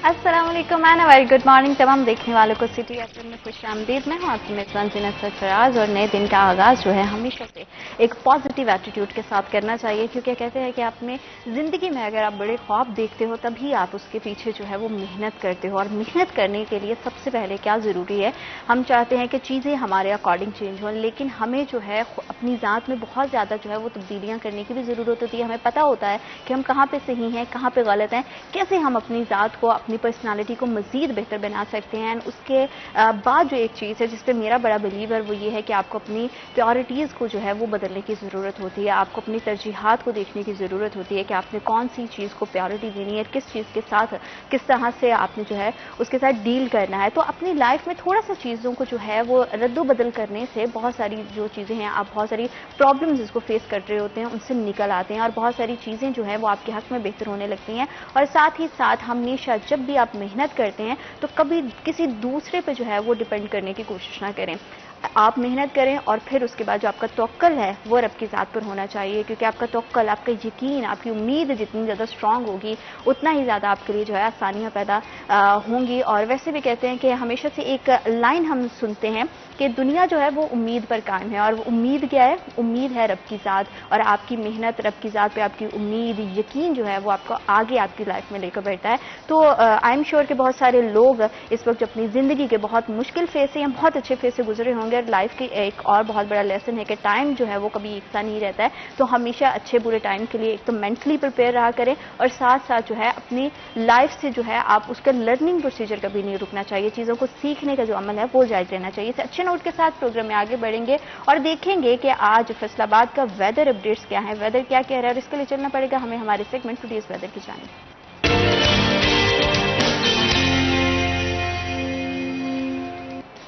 अस्सलाम वालेकुम and very good morning तमाम देखने वालों को सिटी एफएम में खुश आमदीद। मैं हूं आपकी मेज़बान ज़ीनत सरफराज और नए दिन का आगाज़ जो है हमेशा से एक पॉजिटिव एटीट्यूड के साथ करना चाहिए, क्योंकि कहते हैं कि अपने ज़िंदगी में अगर आप बड़े ख्वाब देखते हो तभी आप उसके पीछे जो है वो मेहनत करते हो। और मेहनत करने के लिए सबसे पहले क्या ज़रूरी है, हम चाहते हैं कि चीज़ें हमारे अकॉर्डिंग चेंज हों, लेकिन हमें जो है अपनी ज़ात में बहुत ज़्यादा जो है वो तब्दीलियाँ करने की भी ज़रूरत होती है। हमें पता होता है कि हम कहाँ पर सही हैं, कहाँ पर गलत हैं, कैसे हम अपनी ज़ात को, अपनी पर्सनालिटी को मजीद बेहतर बना सकते हैं। एंड उसके बाद जो एक चीज़ है जिस पे मेरा बड़ा बिलीव है वो ये है कि आपको अपनी प्रायोरिटीज़ को जो है वो बदलने की ज़रूरत होती है। आपको अपनी तरजीहात को देखने की ज़रूरत होती है कि आपने कौन सी चीज़ को प्रायोरिटी देनी है, किस चीज़ के साथ किस तरह से आपने जो है उसके साथ डील करना है। तो अपनी लाइफ में थोड़ा सा चीज़ों को जो है वो रद्दो-बदल करने से बहुत सारी जो चीज़ें हैं, आप बहुत सारी प्रॉब्लम्स जिसको फेस कर रहे होते हैं उनसे निकल आते हैं और बहुत सारी चीज़ें जो है वो आपके हक में बेहतर होने लगती हैं। और साथ ही साथ हमेशा जब भी आप मेहनत करते हैं तो कभी किसी दूसरे पे जो है वो डिपेंड करने की कोशिश ना करें। आप मेहनत करें और फिर उसके बाद जो आपका तवक्कल है वो रब की ज़ात पर होना चाहिए, क्योंकि आपका तवक्कल, आपका यकीन, आपकी उम्मीद जितनी ज़्यादा स्ट्रांग होगी उतना ही ज़्यादा आपके लिए जो है आसानियाँ पैदा होंगी। और वैसे भी कहते हैं कि हमेशा से एक लाइन हम सुनते हैं कि दुनिया जो है वो उम्मीद पर कायम है, और वो उम्मीद क्या है, उम्मीद है रब की ज़ात। और आपकी मेहनत, रब की ज़ात पे आपकी उम्मीद, यकीन जो है वो आपको आगे आपकी लाइफ में लेकर बैठता है। तो आई एम श्योर कि बहुत सारे लोग इस वक्त अपनी ज़िंदगी के बहुत मुश्किल फेज से या बहुत अच्छे फेज से गुजरे होंगे। और लाइफ की एक और बहुत बड़ा लेसन है कि टाइम जो है वो कभी एक सा नहीं रहता है। तो हमेशा अच्छे बुरे टाइम के लिए एक तो मेंटली प्रिपेयर रहा करें, और साथ साथ जो है अपनी लाइफ से जो है आप उसका लर्निंग प्रोसीजर कभी नहीं रुकना चाहिए। चीज़ों को सीखने का जो अमल है वो जारी रहना चाहिए। इसे अच्छे नोट के साथ प्रोग्राम में आगे बढ़ेंगे और देखेंगे कि आज फैसलाबाद का वेदर अपडेट्स क्या है, वेदर क्या कह रहा है, और इसके लिए चलना पड़ेगा हमें हमारे सेगमेंट टुडेज वेदर की जानिब।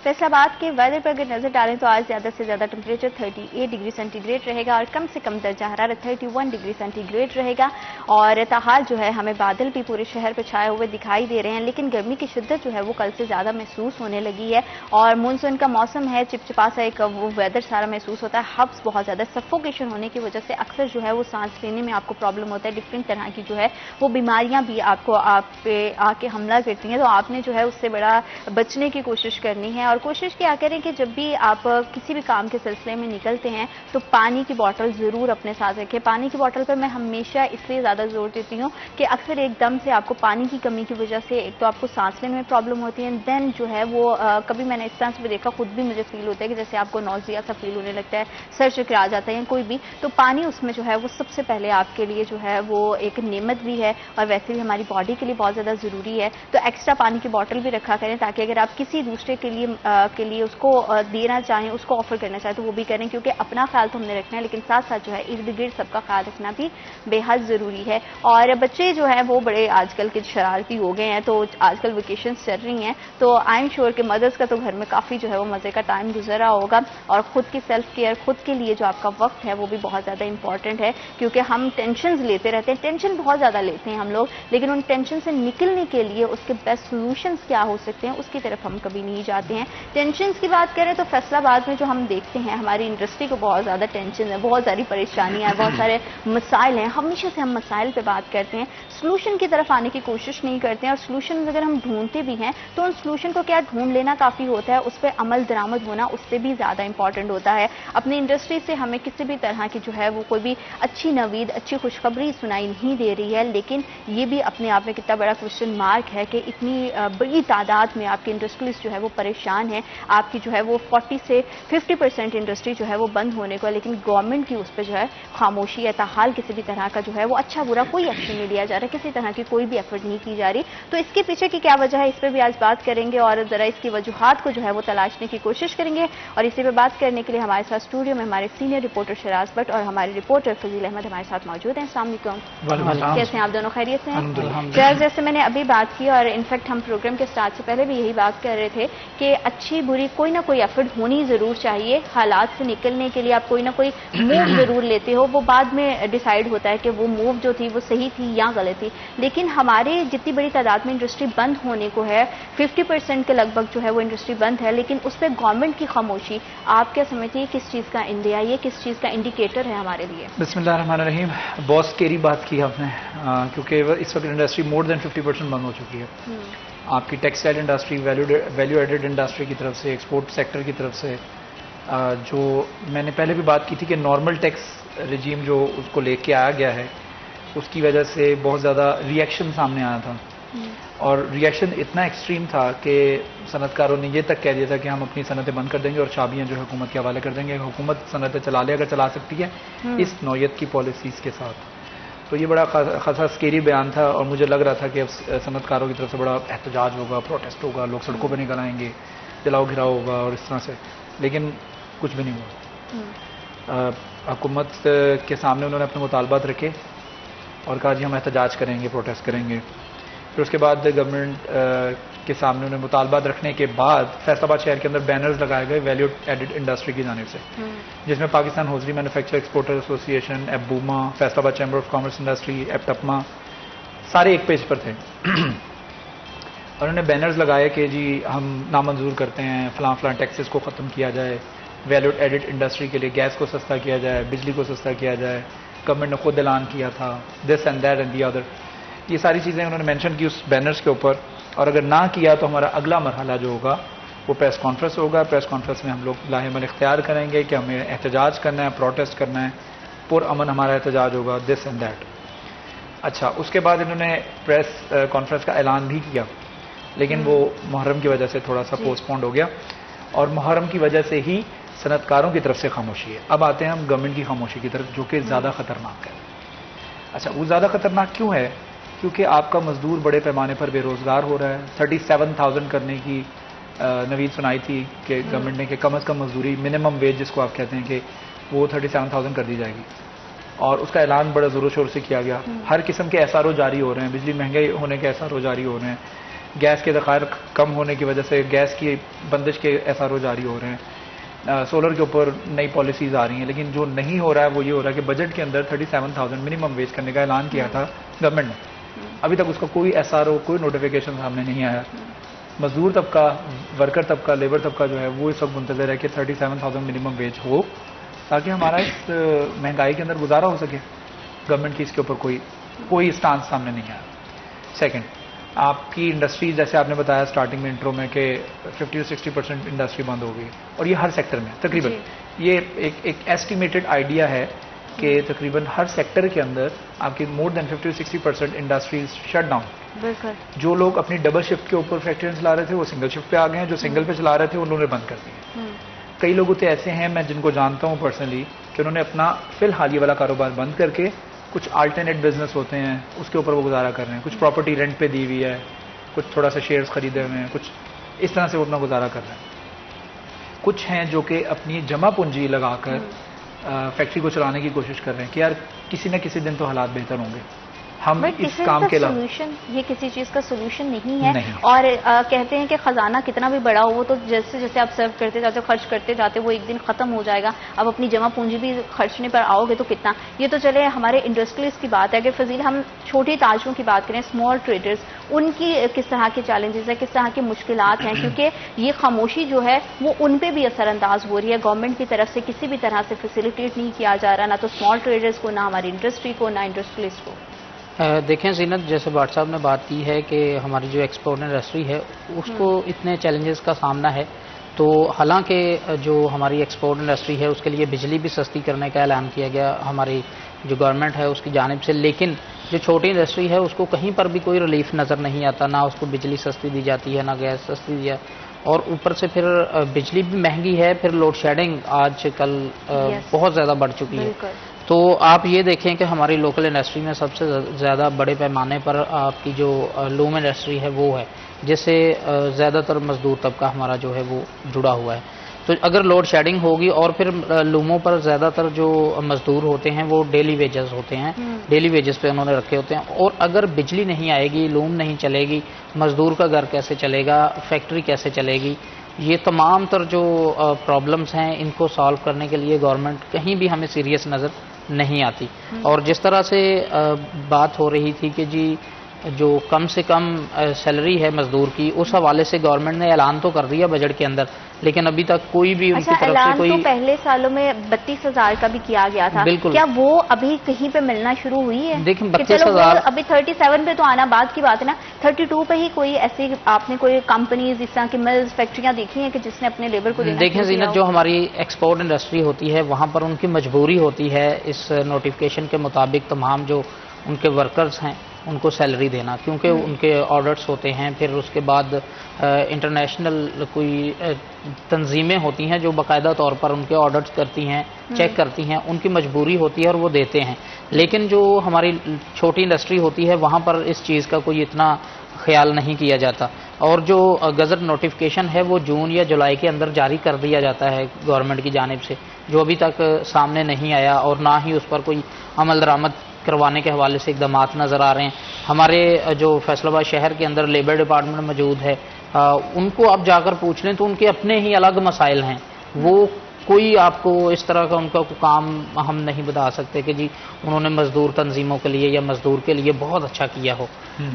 फैसलाबाद के वेदर पर अगर नजर डालें तो आज ज्यादा से ज्यादा टेंपरेचर 38 डिग्री सेंटीग्रेड रहेगा और कम से कम दर्जा हरारत 31 डिग्री सेंटीग्रेड रहेगा। और ताहाल जो है हमें बादल भी पूरे शहर पर छाए हुए दिखाई दे रहे हैं, लेकिन गर्मी की शिद्दत जो है वो कल से ज्यादा महसूस होने लगी है। और मानसून का मौसम है, चिपचिपा सा एक वो वेदर सारा महसूस होता है। हब्स बहुत ज्यादा, सफोकेशन होने की वजह से अक्सर जो है वो सांस लेने में आपको प्रॉब्लम होता है। डिफरेंट तरह की जो है वो बीमारियां भी आपको आप पे आके हमला करती हैं, तो आपने जो है उससे बड़ा बचने की कोशिश करनी है। और कोशिश क्या करें कि जब भी आप किसी भी काम के सिलसिले में निकलते हैं तो पानी की बोतल जरूर अपने साथ रखें। पानी की बोतल पर मैं हमेशा इसलिए ज्यादा जोर देती हूँ कि अक्सर एकदम से आपको पानी की कमी की वजह से एक तो आपको सांस लेने में प्रॉब्लम होती है, देन जो है वो कभी मैंने इस तरह से भी देखा, खुद भी मुझे फील होता है कि जैसे आपको नौजिया सा फील होने लगता है, सर चकरा जाता है या कोई भी, तो पानी उसमें जो है वो सबसे पहले आपके लिए जो है वो एक नेमत भी है और वैसे भी हमारी बॉडी के लिए बहुत ज्यादा जरूरी है। तो एक्स्ट्रा पानी की बोतल भी रखा करें ताकि अगर आप किसी दूसरे के लिए उसको देना चाहें, उसको ऑफर करना चाहें तो वो भी करें, क्योंकि अपना ख्याल तो हमने रखना है लेकिन साथ साथ जो है इर्द गिर्द सबका ख्याल रखना भी बेहद जरूरी है। और बच्चे जो है वो बड़े आजकल के शरारती हो गए हैं, तो आजकल वेकेशन चल रही हैं, तो आई एम श्योर कि मदर्स का तो घर में काफी जो है वो मजे का टाइम गुजरा होगा। और खुद की सेल्फ केयर, खुद के लिए जो आपका वक्त है वो भी बहुत ज्यादा इंपॉर्टेंट है, क्योंकि हम टेंशन लेते रहते हैं, टेंशन बहुत ज्यादा लेते हैं हम लोग, लेकिन उन टेंशन से निकलने के लिए उसके बेस्ट सोल्यूशंस क्या हो सकते हैं उसकी तरफ हम कभी नहीं जाते हैं। टेंशन की बात करें तो फैसलाबाद में जो हम देखते हैं हमारी इंडस्ट्री को बहुत ज्यादा टेंशन है, बहुत सारी परेशानियां हैं, बहुत सारे मसाइल हैं। हमेशा से हम मसाइल पे बात करते हैं, सोल्यूशन की तरफ आने की कोशिश नहीं करते हैं। और सोल्यूशन अगर हम ढूंढते भी हैं तो उन सोल्यूशन को क्या ढूंढ लेना काफी होता है, उस पर अमल दरामद होना उससे भी ज्यादा इंपॉर्टेंट होता है। अपनी इंडस्ट्री से हमें किसी भी तरह की जो है वो कोई भी अच्छी नवीद, अच्छी खुशखबरी सुनाई नहीं दे रही है, लेकिन ये भी अपने आप में कितना बड़ा क्वेश्चन मार्क है कि इतनी बड़ी तादाद में आपकी इंडस्ट्रीज जो है वो परेशान है। आपकी जो है वो 40 से 50% इंडस्ट्री जो है वो बंद होने को है, लेकिन गवर्नमेंट की उस पर जो है खामोशी है। ताहाल किसी भी तरह का जो है वो अच्छा बुरा कोई एक्शन नहीं लिया जा रहा, किसी तरह की कोई भी एफर्ट नहीं की जा रही। तो इसके पीछे की क्या वजह है, इस पर भी आज बात करेंगे और जरा इसकी वजूहात को जो है वो तलाशने की कोशिश करेंगे। और इसी पर बात करने के लिए हमारे साथ स्टूडियो में हमारे सीनियर रिपोर्टर शराज भट्ट और हमारे रिपोर्टर फजील अहमद हमारे साथ मौजूद हैं। अस्सलाम वालेकुम, कैसे हैं आप दोनों, खैरियत से हैं? शराज, जैसे मैंने अभी बात की और इनफैक्ट हम प्रोग्राम के स्टार्ट से पहले भी यही बात कर रहे थे कि अच्छी बुरी कोई ना कोई एफर्ट होनी ज़रूर चाहिए। हालात से निकलने के लिए आप कोई ना कोई मूव ज़रूर लेते हो, वो बाद में डिसाइड होता है कि वो मूव जो थी वो सही थी या गलत थी। लेकिन हमारे जितनी बड़ी तादाद में इंडस्ट्री बंद होने को है, 50% के लगभग जो है वो इंडस्ट्री बंद है, लेकिन उस पर गवर्नमेंट की खामोशी, आप क्या समझते हैं किस चीज़ का इंडिया, ये किस चीज़ का इंडिकेटर है हमारे लिए? बिस्मिल्लाहिर्रहमानिर्रहीम। बहुत स्केरी बात की आपने, क्योंकि इस वक्त इंडस्ट्री मोर देन 50% बंद हो चुकी है। आपकी textile industry, value added industry की तरफ से, एक्सपोर्ट सेक्टर की तरफ से, जो मैंने पहले भी बात की थी कि नॉर्मल टैक्स रिजीम जो उसको लेके आया गया है, उसकी वजह से बहुत ज़्यादा रिएक्शन सामने आया था। और रिएक्शन इतना एक्सट्रीम था कि सनतकारों ने ये तक कह दिया था कि हम अपनी सनतें बंद कर देंगे और चाबियां जो है हुकूमत के हवाले कर देंगे। हुकूमत सनतें चला ले, अगर चला सकती है इस नौयत की पॉलिसीज़ के साथ। तो ये बड़ा खासा स्केरी बयान था और मुझे लग रहा था कि अब सनतकारों की तरफ से बड़ा एहतजाज होगा, प्रोटेस्ट होगा, लोग सड़कों पर निकल आएंगे, जलाओ घिराव होगा और इस तरह से। लेकिन कुछ भी नहीं हुआ। हुकूमत के सामने उन्होंने अपने मुतालबात रखे और कहा जी हम एहतजाज करेंगे, प्रोटेस्ट करेंगे। फिर उसके बाद गवर्नमेंट के सामने उन्हें मुतालबात रखने के बाद फैसलाबाद शहर के अंदर बैनर्स लगाए गए वैल्यू एडेड इंडस्ट्री की जानिब से, जिसमें Pakistan hosiery manufacture exporter association, एबूमा, Faisalabad chamber of commerce industry, एपटपमा, सारे एक पेज पर थे। और उन्होंने बैनर्स लगाए कि जी हम नामंजूर करते हैं, फलां फलां टैक्सेस को ख़त्म किया जाए, वैल्यू एडेड इंडस्ट्री के लिए गैस को सस्ता किया जाए, बिजली को सस्ता किया जाए। गवर्नमेंट ने खुद ऐलान किया था, this and that and the other. ये सारी चीज़ें उन्होंने मेंशन की उस बैनर्स के ऊपर। और अगर ना किया तो हमारा अगला मरहला जो होगा वो प्रेस कॉन्फ्रेंस होगा। प्रेस कॉन्फ्रेंस में हम लोग लाहेमल इख्तियार करेंगे कि हमें एहतजाज करना है, प्रोटेस्ट करना है, पुरअमन हमारा एहतजाज होगा, दिस एंड दैट। अच्छा, उसके बाद इन्होंने प्रेस कॉन्फ्रेंस का ऐलान भी किया, लेकिन वो मुहर्रम की वजह से थोड़ा सा पोस्टपोन्ड हो गया और मुहर्रम की वजह से ही सनतकारों की तरफ से खामोशी है। अब आते हैं हम गवर्नमेंट की खामोशी की तरफ, जो कि ज़्यादा ख़तरनाक है। अच्छा, वो ज़्यादा ख़तरनाक क्यों है? क्योंकि आपका मजदूर बड़े पैमाने पर बेरोज़गार हो रहा है। 37,000 करने की नवीद सुनाई थी कि गवर्नमेंट ने कि कम अज़ कम मजदूरी, मिनिमम वेज जिसको आप कहते हैं, कि वो 37,000 कर दी जाएगी। और उसका ऐलान बड़ा ज़ोरों शोर से किया गया। हर किस्म के एसआरओ जारी हो रहे हैं, बिजली महंगे होने के एसआरओ जारी हो रहे हैं, गैस के ज़खायर कम होने की वजह से गैस की बंदिश के एसआरओ जारी हो रहे हैं, सोलर के ऊपर नई पॉलिसीज़ आ रही हैं। लेकिन जो नहीं हो रहा है वो ये हो रहा है कि बजट के अंदर 37,000 मिनिमम वेज करने का ऐलान किया था गवर्नमेंट ने, अभी तक उसका कोई एसआरओ, कोई नोटिफिकेशन सामने नहीं आया। मजदूर तबका, वर्कर तबका, लेबर तबका जो है वो इस वक्त मुंतज़िर है कि 37,000 मिनिमम वेज हो, ताकि हमारा इस महंगाई के अंदर गुजारा हो सके। गवर्नमेंट की इसके ऊपर कोई स्टांस सामने नहीं आया। सेकंड, आपकी इंडस्ट्री, जैसे आपने बताया स्टार्टिंग में इंट्रो में, कि 50 से 60% इंडस्ट्री बंद हो गई और ये हर सेक्टर में तकरीबन। ये एक एस्टिमेटेड आइडिया है कि तकरीबन हर सेक्टर के अंदर आपकी more than 50-60% industries shut down. जो लोग अपनी डबल शिफ्ट के ऊपर फैक्ट्रियां चला रहे थे वो सिंगल शिफ्ट पे आ गए हैं, जो सिंगल पे चला रहे थे उन्होंने बंद कर दिए। कई लोग तो ऐसे हैं, मैं जिनको जानता हूं पर्सनली, कि उन्होंने अपना फिलहाल ये वाला कारोबार बंद करके कुछ अल्टरनेट बिजनेस होते हैं उसके ऊपर वो गुजारा कर रहे हैं। कुछ प्रॉपर्टी रेंट पे दी हुई है, कुछ थोड़ा सा शेयर्स खरीदे हुए हैं, कुछ इस तरह से वो अपना गुजारा कर रहे हैं। कुछ हैं जो कि अपनी जमा पूंजी लगाकर फैक्ट्री को चलाने की कोशिश कर रहे हैं कि यार किसी न किसी दिन तो हालात बेहतर होंगे, हम इस काम के सोल्यूशन, ये किसी चीज का सोल्यूशन नहीं है। नहीं। और कहते हैं कि खजाना कितना भी बड़ा हो वो तो जैसे जैसे आप सर्व करते जाते हो, खर्च करते जाते, वो एक दिन खत्म हो जाएगा। अब अपनी जमा पूंजी भी खर्चने पर आओगे तो कितना। ये तो चले हमारे इंडस्ट्रियलिस्ट की बात है। अगर फजील हम छोटे ताजरों की बात करें, स्मॉल ट्रेडर्स, उनकी किस तरह के चैलेंजेस है, किस तरह की मुश्किलात हैं, क्योंकि ये खामोशी जो है वो उन पर भी असरअंदाज हो रही है। गवर्नमेंट की तरफ से किसी भी तरह से फैसिलिटेट नहीं किया जा रहा, ना तो स्मॉल ट्रेडर्स को, ना हमारी इंडस्ट्री को, ना इंडस्ट्रियलिस्ट को। देखें ज़ीनत, जैसे भाट साहब ने बात की है कि हमारी जो एक्सपोर्ट इंडस्ट्री है उसको इतने चैलेंजेस का सामना है, तो हालांकि जो हमारी एक्सपोर्ट इंडस्ट्री है उसके लिए बिजली भी सस्ती करने का ऐलान किया गया हमारी जो गवर्नमेंट है उसकी जानिब से, लेकिन जो छोटी इंडस्ट्री है उसको कहीं पर भी कोई रिलीफ नज़र नहीं आता। ना उसको बिजली सस्ती दी जाती है, ना गैस सस्ती दी जाती है, और ऊपर से फिर बिजली भी महंगी है। फिर लोड शेडिंग आजकल बहुत ज़्यादा बढ़ चुकी है। तो आप ये देखें कि हमारी लोकल इंडस्ट्री में सबसे ज़्यादा बड़े पैमाने पर आपकी जो लूम इंडस्ट्री है वो है, जिससे ज़्यादातर मजदूर तबका हमारा जो है वो जुड़ा हुआ है। तो अगर लोड शेडिंग होगी और फिर लूमों पर ज़्यादातर जो मजदूर होते हैं वो डेली वेजेस होते हैं, डेली वेजेस पे उन्होंने रखे होते हैं, और अगर बिजली नहीं आएगी, लूम नहीं चलेगी, मजदूर का घर कैसे चलेगा, फैक्ट्री कैसे चलेगी, ये तमाम तर जो प्रॉब्लम्स हैं इनको सॉल्व करने के लिए गवर्नमेंट कहीं भी हमें सीरियस नज़र नहीं आती। और जिस तरह से बात हो रही थी कि जी जो कम से कम सैलरी है मजदूर की, उस हवाले से गवर्नमेंट ने ऐलान तो कर दिया बजट के अंदर, लेकिन अभी तक कोई भी उनकी तरफ से कोई तो पहले सालों में 32,000 का भी किया गया था। बिल्कुल। क्या वो अभी कहीं पे मिलना शुरू हुई है? देखिए 32,000 अभी 37 पे तो आना बाद की बात है ना, 32 पे ही कोई ऐसी आपने कोई कंपनीज इस तरह की मिल्स फैक्ट्रियां देखी हैं कि जिसने अपने लेबर को देना? देखें जीनत, जो हमारी एक्सपोर्ट इंडस्ट्री होती है वहाँ पर उनकी मजबूरी होती है इस नोटिफिकेशन के मुताबिक तमाम जो उनके वर्कर्स हैं उनको सैलरी देना, क्योंकि उनके ऑर्डर्स होते हैं। फिर उसके बाद इंटरनेशनल कोई तंजीमें होती हैं जो बाकायदा तौर पर उनके ऑर्डर्स करती हैं, चेक करती हैं, उनकी मजबूरी होती है और वो देते हैं। लेकिन जो हमारी छोटी इंडस्ट्री होती है वहाँ पर इस चीज़ का कोई इतना ख्याल नहीं किया जाता। और जो गजट नोटिफिकेशन है वो जून या जुलाई के अंदर जारी कर दिया जाता है गवर्नमेंट की जानिब से, जो अभी तक सामने नहीं आया और ना ही उस पर कोई अमल दरामद करवाने के हवाले से इकदाम नज़र आ रहे हैं। हमारे जो फैसलाबाद शहर के अंदर लेबर डिपार्टमेंट मौजूद है, उनको आप जाकर पूछ लें तो उनके अपने ही अलग मसाइल हैं। वो कोई आपको इस तरह का उनका काम हम नहीं बता सकते कि जी उन्होंने मजदूर तंजीमों के लिए या मजदूर के लिए बहुत अच्छा किया हो।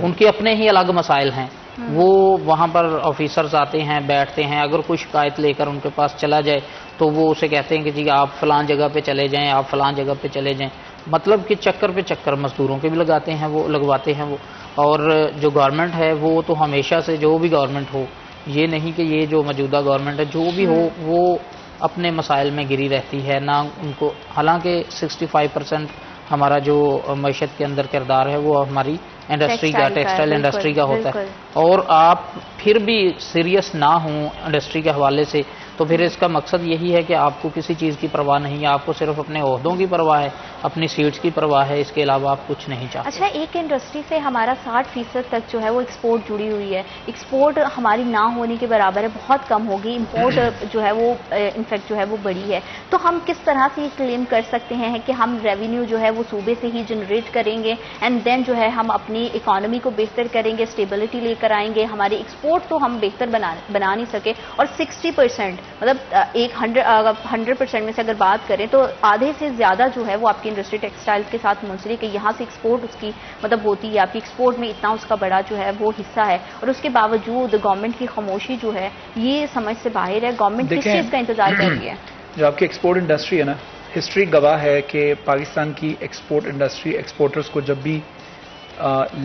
उनके अपने ही अलग मसाइल हैं। वो वहाँ पर ऑफिसर्स आते हैं, बैठते हैं, अगर कोई शिकायत लेकर उनके पास चला जाए तो वो उसे कहते हैं कि जी आप फलां जगह पे चले जाएं, आप फलां जगह पे चले जाएं। मतलब कि चक्कर पे चक्कर मजदूरों के भी लगवाते हैं वो। और जो गवर्नमेंट है वो तो हमेशा से, जो भी गवर्नमेंट हो, ये नहीं कि ये जो मौजूदा गवर्नमेंट है जो भी हो वो अपने मसाइल में गिरी रहती है ना उनको। हालांकि 65% हमारा जो मईशत के अंदर किरदार है वो हमारी इंडस्ट्री का, टेक्सटाइल इंडस्ट्री का होता है। और आप फिर भी सीरियस ना हों इंडस्ट्री के हवाले से तो फिर इसका मकसद यही है कि आपको किसी चीज़ की परवाह नहीं है, आपको सिर्फ अपने ओहदों की परवाह है, अपनी सीट्स की परवाह है, इसके अलावा आप कुछ नहीं चाहते। अच्छा, एक इंडस्ट्री से हमारा 60% तक जो है वो एक्सपोर्ट जुड़ी हुई है। एक्सपोर्ट हमारी ना होने के बराबर है, बहुत कम होगी। इंपोर्ट जो है वो इनफैक्ट जो है वो बड़ी है। तो हम किस तरह से ये क्लेम कर सकते हैं कि हम रेवेन्यू जो है वो सूबे से ही जनरेट करेंगे एंड देन जो है हम अपनी इकोनॉमी को बेहतर करेंगे, स्टेबिलिटी लेकर आएंगे, हमारी एक्सपोर्ट तो हम बेहतर बना नहीं सके। और 60% मतलब 100% में से अगर बात करें तो आधे से ज्यादा जो है वो आपकी इंडस्ट्री टेक्सटाइल के साथ मुंसलिक है। यहाँ से एक्सपोर्ट उसकी मतलब होती है, आपकी एक्सपोर्ट में इतना उसका बड़ा जो है वो हिस्सा है। और उसके बावजूद गवर्नमेंट की खामोशी जो है ये समझ से बाहर है। गवर्नमेंट किस चीज का इंतजार कर रही है? जो आपकी एक्सपोर्ट इंडस्ट्री है ना, हिस्ट्री गवाह है कि पाकिस्तान की एक्सपोर्ट इंडस्ट्री एक्सपोर्टर्स को जब भी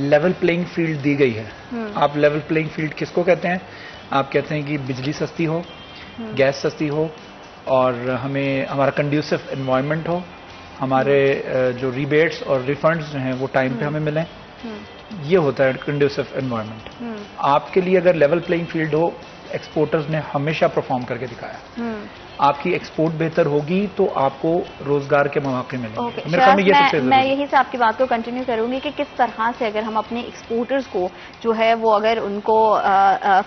लेवल प्लेइंग फील्ड दी गई है, आप लेवल प्लेइंग फील्ड किसको कहते हैं? आप कहते हैं कि बिजली सस्ती हो, गैस सस्ती हो और हमारा कंड्यूसिव एनवायरनमेंट हो, हमारे जो रिबेट्स और रिफंड्स जो हैं वो टाइम पे हमें मिलें, ये होता है कंड्यूसिव एनवायरनमेंट। आपके लिए अगर लेवल प्लेइंग फील्ड हो, एक्सपोर्टर्स ने हमेशा परफॉर्म करके दिखाया। आपकी एक्सपोर्ट बेहतर होगी तो आपको रोजगार के मौके मिलेंगे। मैं यही से आपकी बात को कंटिन्यू करूंगी कि किस तरह से अगर हम अपने एक्सपोर्टर्स को जो है वो अगर उनको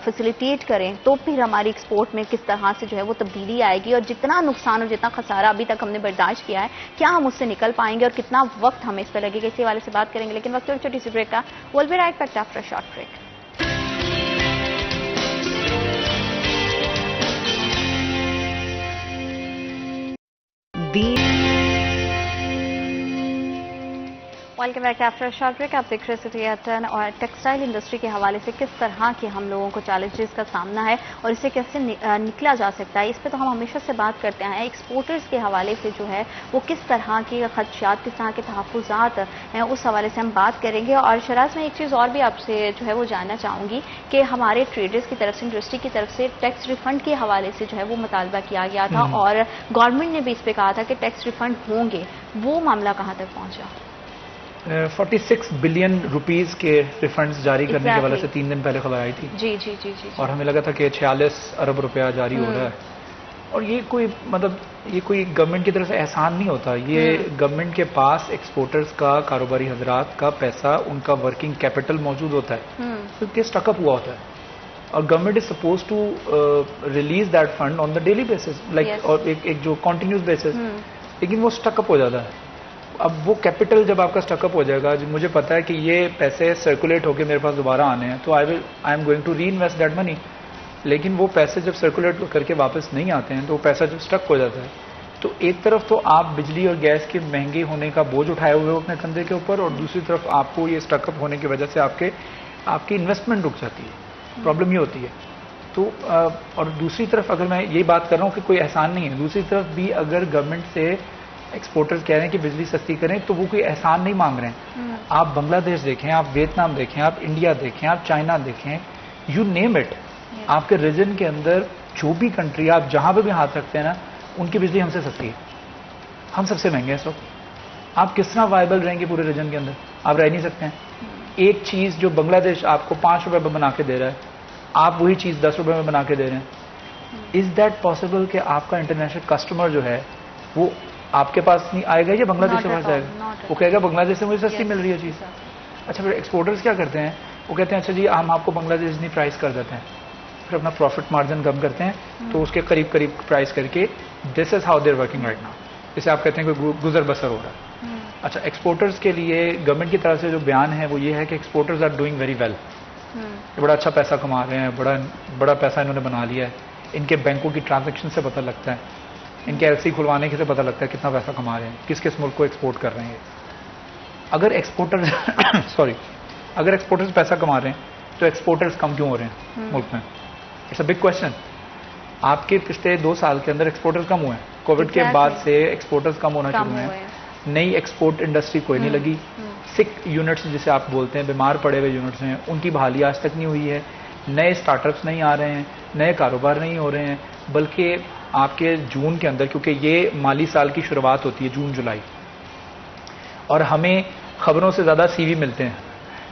फैसिलिटेट करें तो फिर हमारी एक्सपोर्ट में किस तरह से जो है वो तब्दीली आएगी और जितना नुकसान और जितना खसारा अभी तक हमने बर्दाश्त किया है क्या हम उससे निकल पाएंगे और कितना वक्त हमें इस पर लगेगा, इसी वाले से बात करेंगे। लेकिन वक्त छोटी सी ब्रेक का, will be right back after a short break. Welcome back after short break. आप देख रहे सिटी टर्न और टेक्सटाइल इंडस्ट्री के हवाले से किस तरह के हम लोगों को चैलेंजेस का सामना है और इससे कैसे निकला जा सकता है, इस पे तो हम हमेशा से बात करते हैं। एक्सपोर्टर्स के हवाले से जो है वो किस तरह के खदशात, किस तरह के तहफ़्फ़ुज़ात हैं, उस हवाले से हम बात करेंगे। और शराज, मैं एक चीज़ और भी आपसे जो है वो जानना चाहूँगी कि हमारे ट्रेडर्स की तरफ से, इंडस्ट्री की तरफ से टैक्स रिफंड के हवाले से जो है वो मुतालबा किया गया था और गवर्नमेंट ने भी इस पर कहा था कि टैक्स रिफंड होंगे। वो मामला कहाँ तक पहुँचा? 46 बिलियन रुपीस के रिफंड्स जारी करने के वाले से 3 दिन पहले खबर आई थी। जी। और हमें लगा था कि 46 अरब रुपया जारी हो रहा है। और ये कोई गवर्नमेंट की तरफ से एहसान नहीं होता, ये गवर्नमेंट के पास एक्सपोर्टर्स का, कारोबारी हजरात का पैसा, उनका वर्किंग कैपिटल मौजूद होता है, तो स्टकअप हुआ होता है और government is suppose to release that fund on the daily basis, like और एक जो कॉन्टिन्यूस बेसिस, लेकिन वो स्टकअप हो जाता है। अब वो कैपिटल जब आपका स्टकअप हो जाएगा, मुझे पता है कि ये पैसे सर्कुलेट होकर मेरे पास दोबारा आने हैं, तो I am going to reinvest that money. लेकिन वो पैसे जब सर्कुलेट करके वापस नहीं आते हैं तो वो पैसा जब स्टक हो जाता है, तो एक तरफ तो आप बिजली और गैस के महंगे होने का बोझ उठाए हुए हो अपने कंधे के ऊपर, और दूसरी तरफ आपको ये स्टकअप होने की वजह से आपकी इन्वेस्टमेंट रुक जाती है, प्रॉब्लम ये होती है। तो और दूसरी तरफ अगर मैं ये बात कर रहा हूँ कि कोई एहसान नहीं है, दूसरी तरफ भी अगर गवर्नमेंट से एक्सपोर्टर्स कह रहे हैं कि बिजली सस्ती करें तो वो कोई एहसान नहीं मांग रहे हैं। आप बांग्लादेश देखें, आप वियतनाम देखें, आप इंडिया देखें, आप चाइना देखें, यू नेम इट, आपके रीजन के अंदर जो भी कंट्री आप जहां पर भी हाथ रखते हैं ना, उनकी बिजली हमसे सस्ती है, हम सबसे महंगे हैं। सब आप किस तरह वायबल रहेंगे पूरे रीजन के अंदर? आप रह नहीं सकते हैं। एक चीज जो बांग्लादेश आपको 5 रुपए में बना के दे रहा है, आप वही चीज 10 रुपए में बना के दे रहे हैं। इज दैट पॉसिबल कि आपका इंटरनेशनल कस्टमर जो है वो आपके पास नहीं आएगा या बांग्लादेश के पास आएगा? वो कहेगा बांग्लादेश से मुझे सस्ती मिल रही है चीज। अच्छा, फिर एक्सपोर्टर्स क्या करते हैं? वो कहते हैं अच्छा जी हम आपको बांग्लादेश इतनी प्राइस कर देते हैं, फिर अपना प्रॉफिट मार्जिन कम करते हैं, तो उसके करीब करीब प्राइस करके this is how they're working right now. जैसे आप कहते हैं कोई गुजर बसर हो रहा है। अच्छा, एक्सपोर्टर्स के लिए गवर्नमेंट की तरफ से जो बयान है वो ये है कि exporters are doing very well, ये बड़ा अच्छा पैसा कमा रहे हैं, बड़ा पैसा इन्होंने बना लिया है। इनके बैंकों की ट्रांजैक्शन से पता लगता है, इनके एलसी खुलवाने के से पता लगता है कितना पैसा कमा रहे हैं, किस किस मुल्क को एक्सपोर्ट कर रहे हैं। अगर एक्सपोर्टर्स सॉरी अगर एक्सपोर्टर्स पैसा कमा रहे हैं तो एक्सपोर्टर्स कम क्यों हो रहे हैं मुल्क में? It's a big question. आपके पिछले 2 साल के अंदर एक्सपोर्टर्स कम हुए हैं, कोविड के बाद से एक्सपोर्टर्स कम होना शुरू हुए हैं। नई एक्सपोर्ट इंडस्ट्री कोई नहीं लगी। सिक यूनिट्स जिसे आप बोलते हैं, बीमार पड़े हुए यूनिट्स हैं, उनकी बहाली आज तक नहीं हुई है। नए स्टार्टअप्स नहीं आ रहे हैं, नए कारोबार नहीं हो रहे हैं, बल्कि आपके जून के अंदर, क्योंकि ये माली साल की शुरुआत होती है जून जुलाई, और हमें खबरों से ज्यादा सीवी मिलते हैं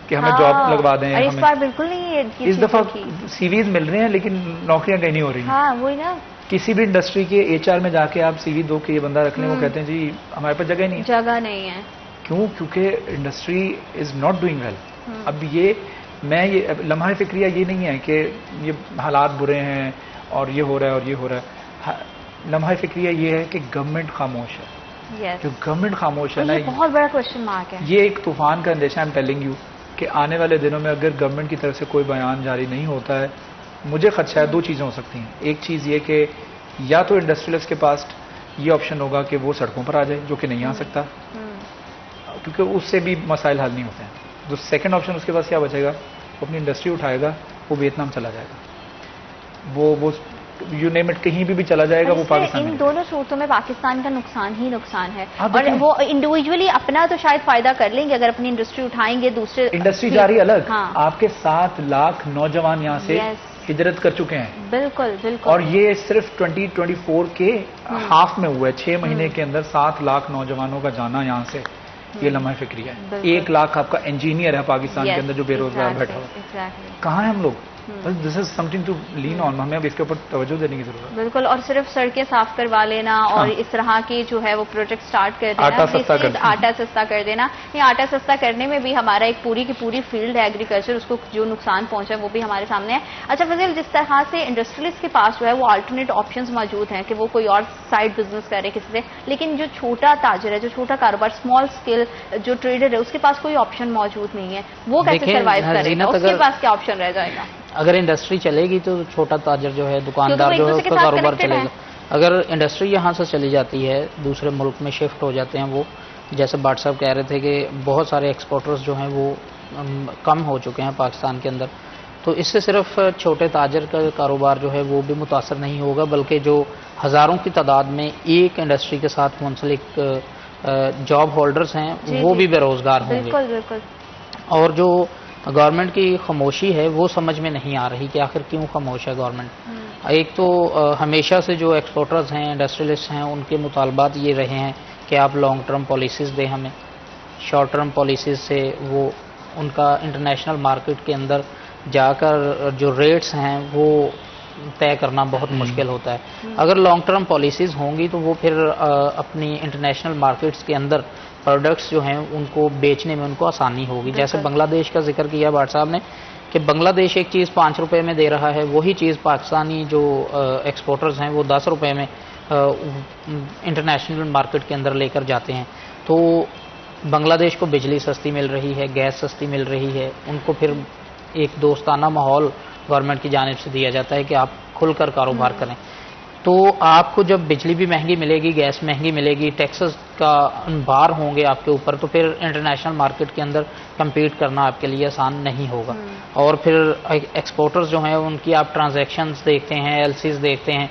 कि हमें जॉब लगवा दें। इस बार बिल्कुल नहीं है, इस दफा सीवीज मिल रहे हैं लेकिन नौकरियां कहीं नहीं हो रही। हाँ, वही ना। किसी भी इंडस्ट्री के एचआर में जाके आप सीवी दो कि ये बंदा रख लें, वो कहते हैं जी हमारे पास जगह नहीं है। जगह नहीं है। क्यों? क्योंकि industry is not doing well. अब ये लम्हा फिक्रिया ये नहीं है कि ये हालात बुरे हैं और ये हो रहा है और ये हो रहा है। लम्हा फिक्रिया ये है कि गवर्नमेंट खामोश है। जो गवर्नमेंट खामोश है ना, बहुत बड़ा क्वेश्चन मार्क है। ये एक तूफान का अंदेशा। आई एम टेलिंग यू कि आने वाले दिनों में अगर गवर्नमेंट की तरफ से कोई बयान जारी नहीं होता है, मुझे खदशा है 2 चीजें हो सकती हैं। एक चीज ये कि या तो इंडस्ट्रियलिस्ट के पास ये ऑप्शन होगा कि वो सड़कों पर आ जाए, जो कि नहीं आ सकता, क्योंकि उससे भी मसाइल हल नहीं होते हैं। जो सेकंड ऑप्शन उसके पास क्या बचेगा? वो अपनी इंडस्ट्री उठाएगा, वो वियतनाम चला जाएगा, वो यू नेम इट, कहीं भी चला जाएगा, वो पाकिस्तान। इन दोनों सूरतों में पाकिस्तान का नुकसान ही नुकसान है। और वो इंडिविजुअली अपना तो शायद फायदा कर लेंगे अगर अपनी इंडस्ट्री उठाएंगे, दूसरे इंडस्ट्री जा रही अलग। हाँ। आपके 7 लाख नौजवान यहाँ से हिजरत कर चुके हैं। बिल्कुल बिल्कुल। और ये सिर्फ 2024 के हाफ में हुआ है। 6 महीने के अंदर 7 लाख नौजवानों का जाना यहाँ से, ये लम्हा फिक्री है। 1 लाख आपका इंजीनियर है पाकिस्तान के अंदर जो बेरोजगार बैठा हुआ है। कहाँ है हम लोग? This is something to lean on. हमें अब इसके ऊपर तवज्जो देने की जरूरत है। बिल्कुल। और सिर्फ सड़कें साफ करवा लेना और इस तरह की जो है वो प्रोजेक्ट स्टार्ट कर देना, आटा सस्ता कर देना, ये आटा सस्ता करने में भी हमारा एक पूरी की पूरी फील्ड है एग्रीकल्चर, उसको जो नुकसान पहुंचा वो भी हमारे सामने है। अच्छा फजील, जिस तरह से इंडस्ट्रियलिस्ट के पास जो है वो अल्टरनेट ऑप्शंस मौजूद हैं कि वो कोई और साइड बिजनेस करे किसी से, लेकिन जो छोटा ताजर है, जो छोटा कारोबार, स्मॉल स्केल जो ट्रेडर है, उसके पास कोई ऑप्शन मौजूद नहीं है, वो कैसे सर्वाइव करेगा? उसके पास क्या ऑप्शन रह जाएगा? अगर इंडस्ट्री चलेगी तो छोटा ताजर जो है, दुकानदार जो है, उसका कारोबार चलेगा। अगर इंडस्ट्री यहाँ से चली जाती है, दूसरे मुल्क में शिफ्ट हो जाते हैं, वो जैसे बाट साहब कह रहे थे कि बहुत सारे एक्सपोर्टर्स जो हैं वो कम हो चुके हैं पाकिस्तान के अंदर, तो इससे सिर्फ छोटे ताजर का कारोबार जो है वो भी मुतासर नहीं होगा, बल्कि जो हज़ारों की तादाद में एक इंडस्ट्री के साथ मुंसलिक जॉब होल्डर्स हैं वो भी बेरोजगार होंगे। बिल्कुल बिल्कुल। और जो गवर्नमेंट की खामोशी है वो समझ में नहीं आ रही कि आखिर क्यों खामोश है गवर्नमेंट। एक तो हमेशा से जो एक्सपोर्टर्स हैं, इंडस्ट्रियलिस्ट हैं, उनके मुतालबात ये रहे हैं कि आप लॉन्ग टर्म पॉलिसीज़ दें हमें, शॉर्ट टर्म पॉलिसीज़ से वो उनका इंटरनेशनल मार्केट के अंदर जाकर जो रेट्स हैं वो तय करना बहुत मुश्किल होता है। अगर लॉन्ग टर्म पॉलिसीज़ होंगी तो वो फिर अपनी इंटरनेशनल मार्केट्स के अंदर प्रोडक्ट्स जो हैं उनको बेचने में उनको आसानी होगी। जैसे बांग्लादेश का जिक्र किया बाट साहब ने कि बांग्लादेश एक चीज़ 5 रुपए में दे रहा है, वही चीज़ पाकिस्तानी जो एक्सपोर्टर्स हैं वो 10 रुपए में इंटरनेशनल मार्केट के अंदर लेकर जाते हैं। तो बांग्लादेश को बिजली सस्ती मिल रही है, गैस सस्ती मिल रही है, उनको फिर एक दोस्ताना माहौल गवर्नमेंट की जानिब से दिया जाता है कि आप खुलकर कारोबार करें। तो आपको जब बिजली भी महंगी मिलेगी, गैस महंगी मिलेगी, टैक्सेस का भार होंगे आपके ऊपर, तो फिर इंटरनेशनल मार्केट के अंदर compete करना आपके लिए आसान नहीं होगा। और फिर एक्सपोर्टर्स जो हैं उनकी आप ट्रांजैक्शंस देखते हैं, एलसीज देखते हैं,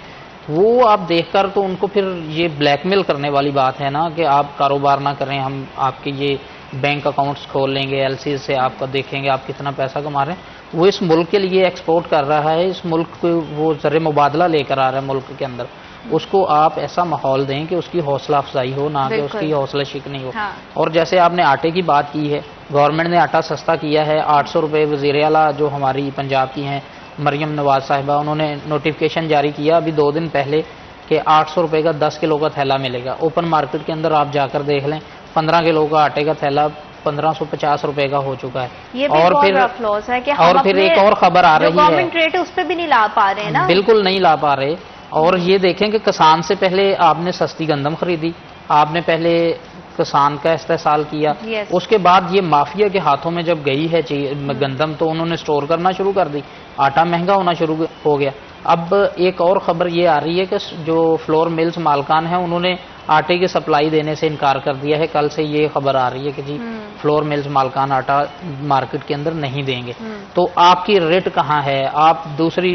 वो आप देखकर तो उनको फिर ये ब्लैकमेल करने वाली बात है ना कि आप कारोबार ना करें, हम आपके ये बैंक अकाउंट्स खोल लेंगे, एलसी से आपका देखेंगे आप कितना पैसा कमा रहे हैं। वो इस मुल्क के लिए एक्सपोर्ट कर रहा है, इस मुल्क को वो ज़र मुबादला लेकर आ रहा है मुल्क के अंदर, उसको आप ऐसा माहौल दें कि उसकी हौसला अफजाई हो, ना कि उसकी हौसला शिकनी हो। हाँ। और जैसे आपने आटे की बात की है, गवर्नमेंट ने आटा सस्ता किया है, 800 रुपये। वज़ीर आला जो हमारी पंजाब की हैं मरियम नवाज साहिबा, उन्होंने नोटिफिकेशन जारी किया अभी 2 दिन पहले कि 800 रुपये का 10 किलो का थैला मिलेगा। ओपन मार्केट के अंदर आप जाकर देख लें, 15 किलो का आटे का थैला 1550 रुपए का हो चुका है। ये भी और फिर अफसोस है कि और फिर एक और खबर आ रही है, गवर्नमेंट रेट उस पर भी नहीं ला पा रहे हैं ना, बिल्कुल नहीं ला पा रहे। और ये देखें कि किसान से पहले आपने सस्ती गंदम खरीदी, आपने पहले किसान का इस्तेसाल किया, उसके बाद ये माफिया के हाथों में जब गई है गंदम, तो उन्होंने स्टोर करना शुरू कर दी, आटा महंगा होना शुरू हो गया। अब एक और खबर ये आ रही है कि जो फ्लोर मिल्स मालकान हैं उन्होंने आटे की सप्लाई देने से इनकार कर दिया है। कल से ये खबर आ रही है कि जी फ्लोर मिल्स मालकान आटा मार्केट के अंदर नहीं देंगे। तो आपकी रेट कहाँ है? आप दूसरी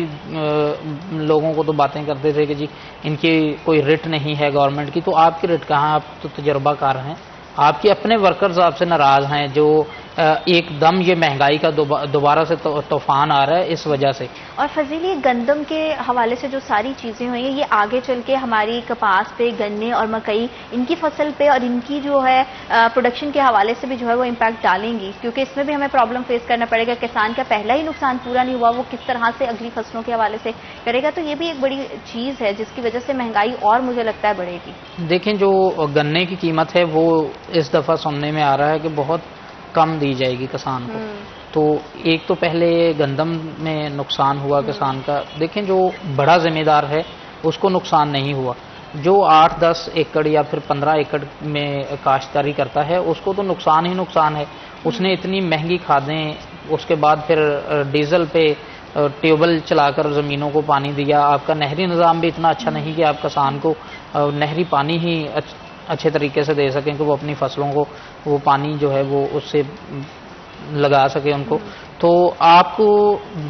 लोगों को तो बातें करते थे कि जी इनकी कोई रेट नहीं है गवर्नमेंट की, तो आपकी रेट कहाँ? आप तो तजर्बाकार हैं, आपके अपने वर्कर्स आपसे नाराज हैं, जो एकदम ये महंगाई का दोबारा से तूफान आ रहा है इस वजह से। और फजील, ये गंदम के हवाले से जो सारी चीजें हुई हैं, ये आगे चल के हमारी कपास पे, गन्ने और मकई, इनकी फसल पे और इनकी जो है प्रोडक्शन के हवाले से भी जो है वो इम्पैक्ट डालेंगी, क्योंकि इसमें भी हमें प्रॉब्लम फेस करना पड़ेगा। किसान का पहला ही नुकसान पूरा नहीं हुआ, वो किस तरह से अगली फसलों के हवाले से करेगा, तो ये भी एक बड़ी चीज है जिसकी वजह से महंगाई और मुझे लगता है बढ़ेगी। देखें, जो गन्ने की कीमत है वो इस दफा सुनने में आ रहा है कि बहुत कम दी जाएगी किसान को। तो एक तो पहले गंदम में नुकसान हुआ किसान का, देखें जो बड़ा जिम्मेदार है उसको नुकसान नहीं हुआ, जो 8-10 एकड़ या फिर 15 एकड़ में काश्तकारी करता है उसको तो नुकसान ही नुकसान है। उसने इतनी महंगी खादें, उसके बाद फिर डीजल पे ट्यूबवेल चलाकर ज़मीनों को पानी दिया, आपका नहरी निज़ाम भी इतना अच्छा नहीं कि आप किसान को नहरी पानी ही अच्छे तरीके से दे सकें कि वो अपनी फसलों को वो पानी जो है वो उससे लगा सके उनको। तो आपको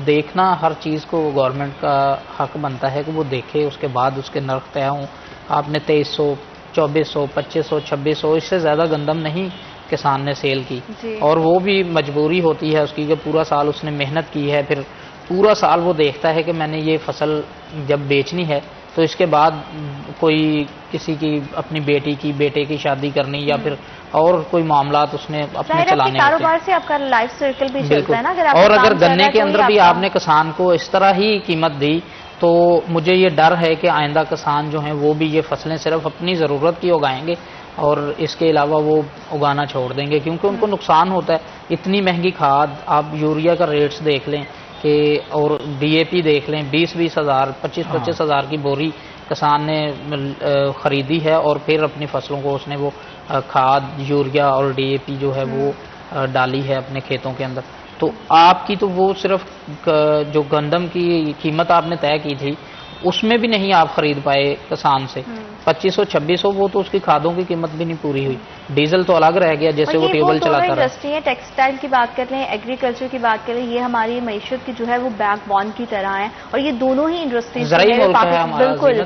देखना हर चीज़ को गवर्नमेंट का हक बनता है कि वो देखे, उसके बाद उसके नर्क तय हों। आपने 2300, 2400, 2500, 2600 इससे ज़्यादा गंदम नहीं किसान ने सेल की, और वो भी मजबूरी होती है उसकी कि पूरा साल उसने मेहनत की है, फिर पूरा साल वो देखता है कि मैंने ये फसल जब बेचनी है तो इसके बाद कोई किसी की अपनी बेटी की बेटे की शादी करनी या फिर और कोई मामलात उसने अपने चलाने कारोबार से आपका लाइफ सर्कल भी चलता है ना। अगर गन्ने के अंदर भी आपने किसान को इस तरह ही कीमत दी तो मुझे ये डर है कि आइंदा किसान जो हैं वो भी ये फसलें सिर्फ अपनी ज़रूरत की उगाएंगे और इसके अलावा वो उगाना छोड़ देंगे, क्योंकि उनको नुकसान होता है। इतनी महंगी खाद, आप यूरिया का रेट्स देख लें कि और डीएपी देख लें, 20-20 हज़ार, 25-25 हज़ार की बोरी किसान ने ख़रीदी है और फिर अपनी फसलों को उसने वो खाद, यूरिया और डीएपी जो है वो डाली है अपने खेतों के अंदर। तो आपकी तो वो सिर्फ जो गंदम की कीमत आपने तय की थी उसमें भी नहीं आप खरीद पाए किसान से। 2500-2600 वो तो उसकी खादों की कीमत भी नहीं पूरी हुई, डीजल तो अलग रह गया जैसे वो ट्यूबवेल चलाता रहा। इंडस्ट्री है, टेक्सटाइल की बात कर लें, एग्रीकल्चर की बात करें, ये हमारी मईशत की जो है वो बैकबोन की तरह है, और ये दोनों ही इंडस्ट्रीज बिल्कुल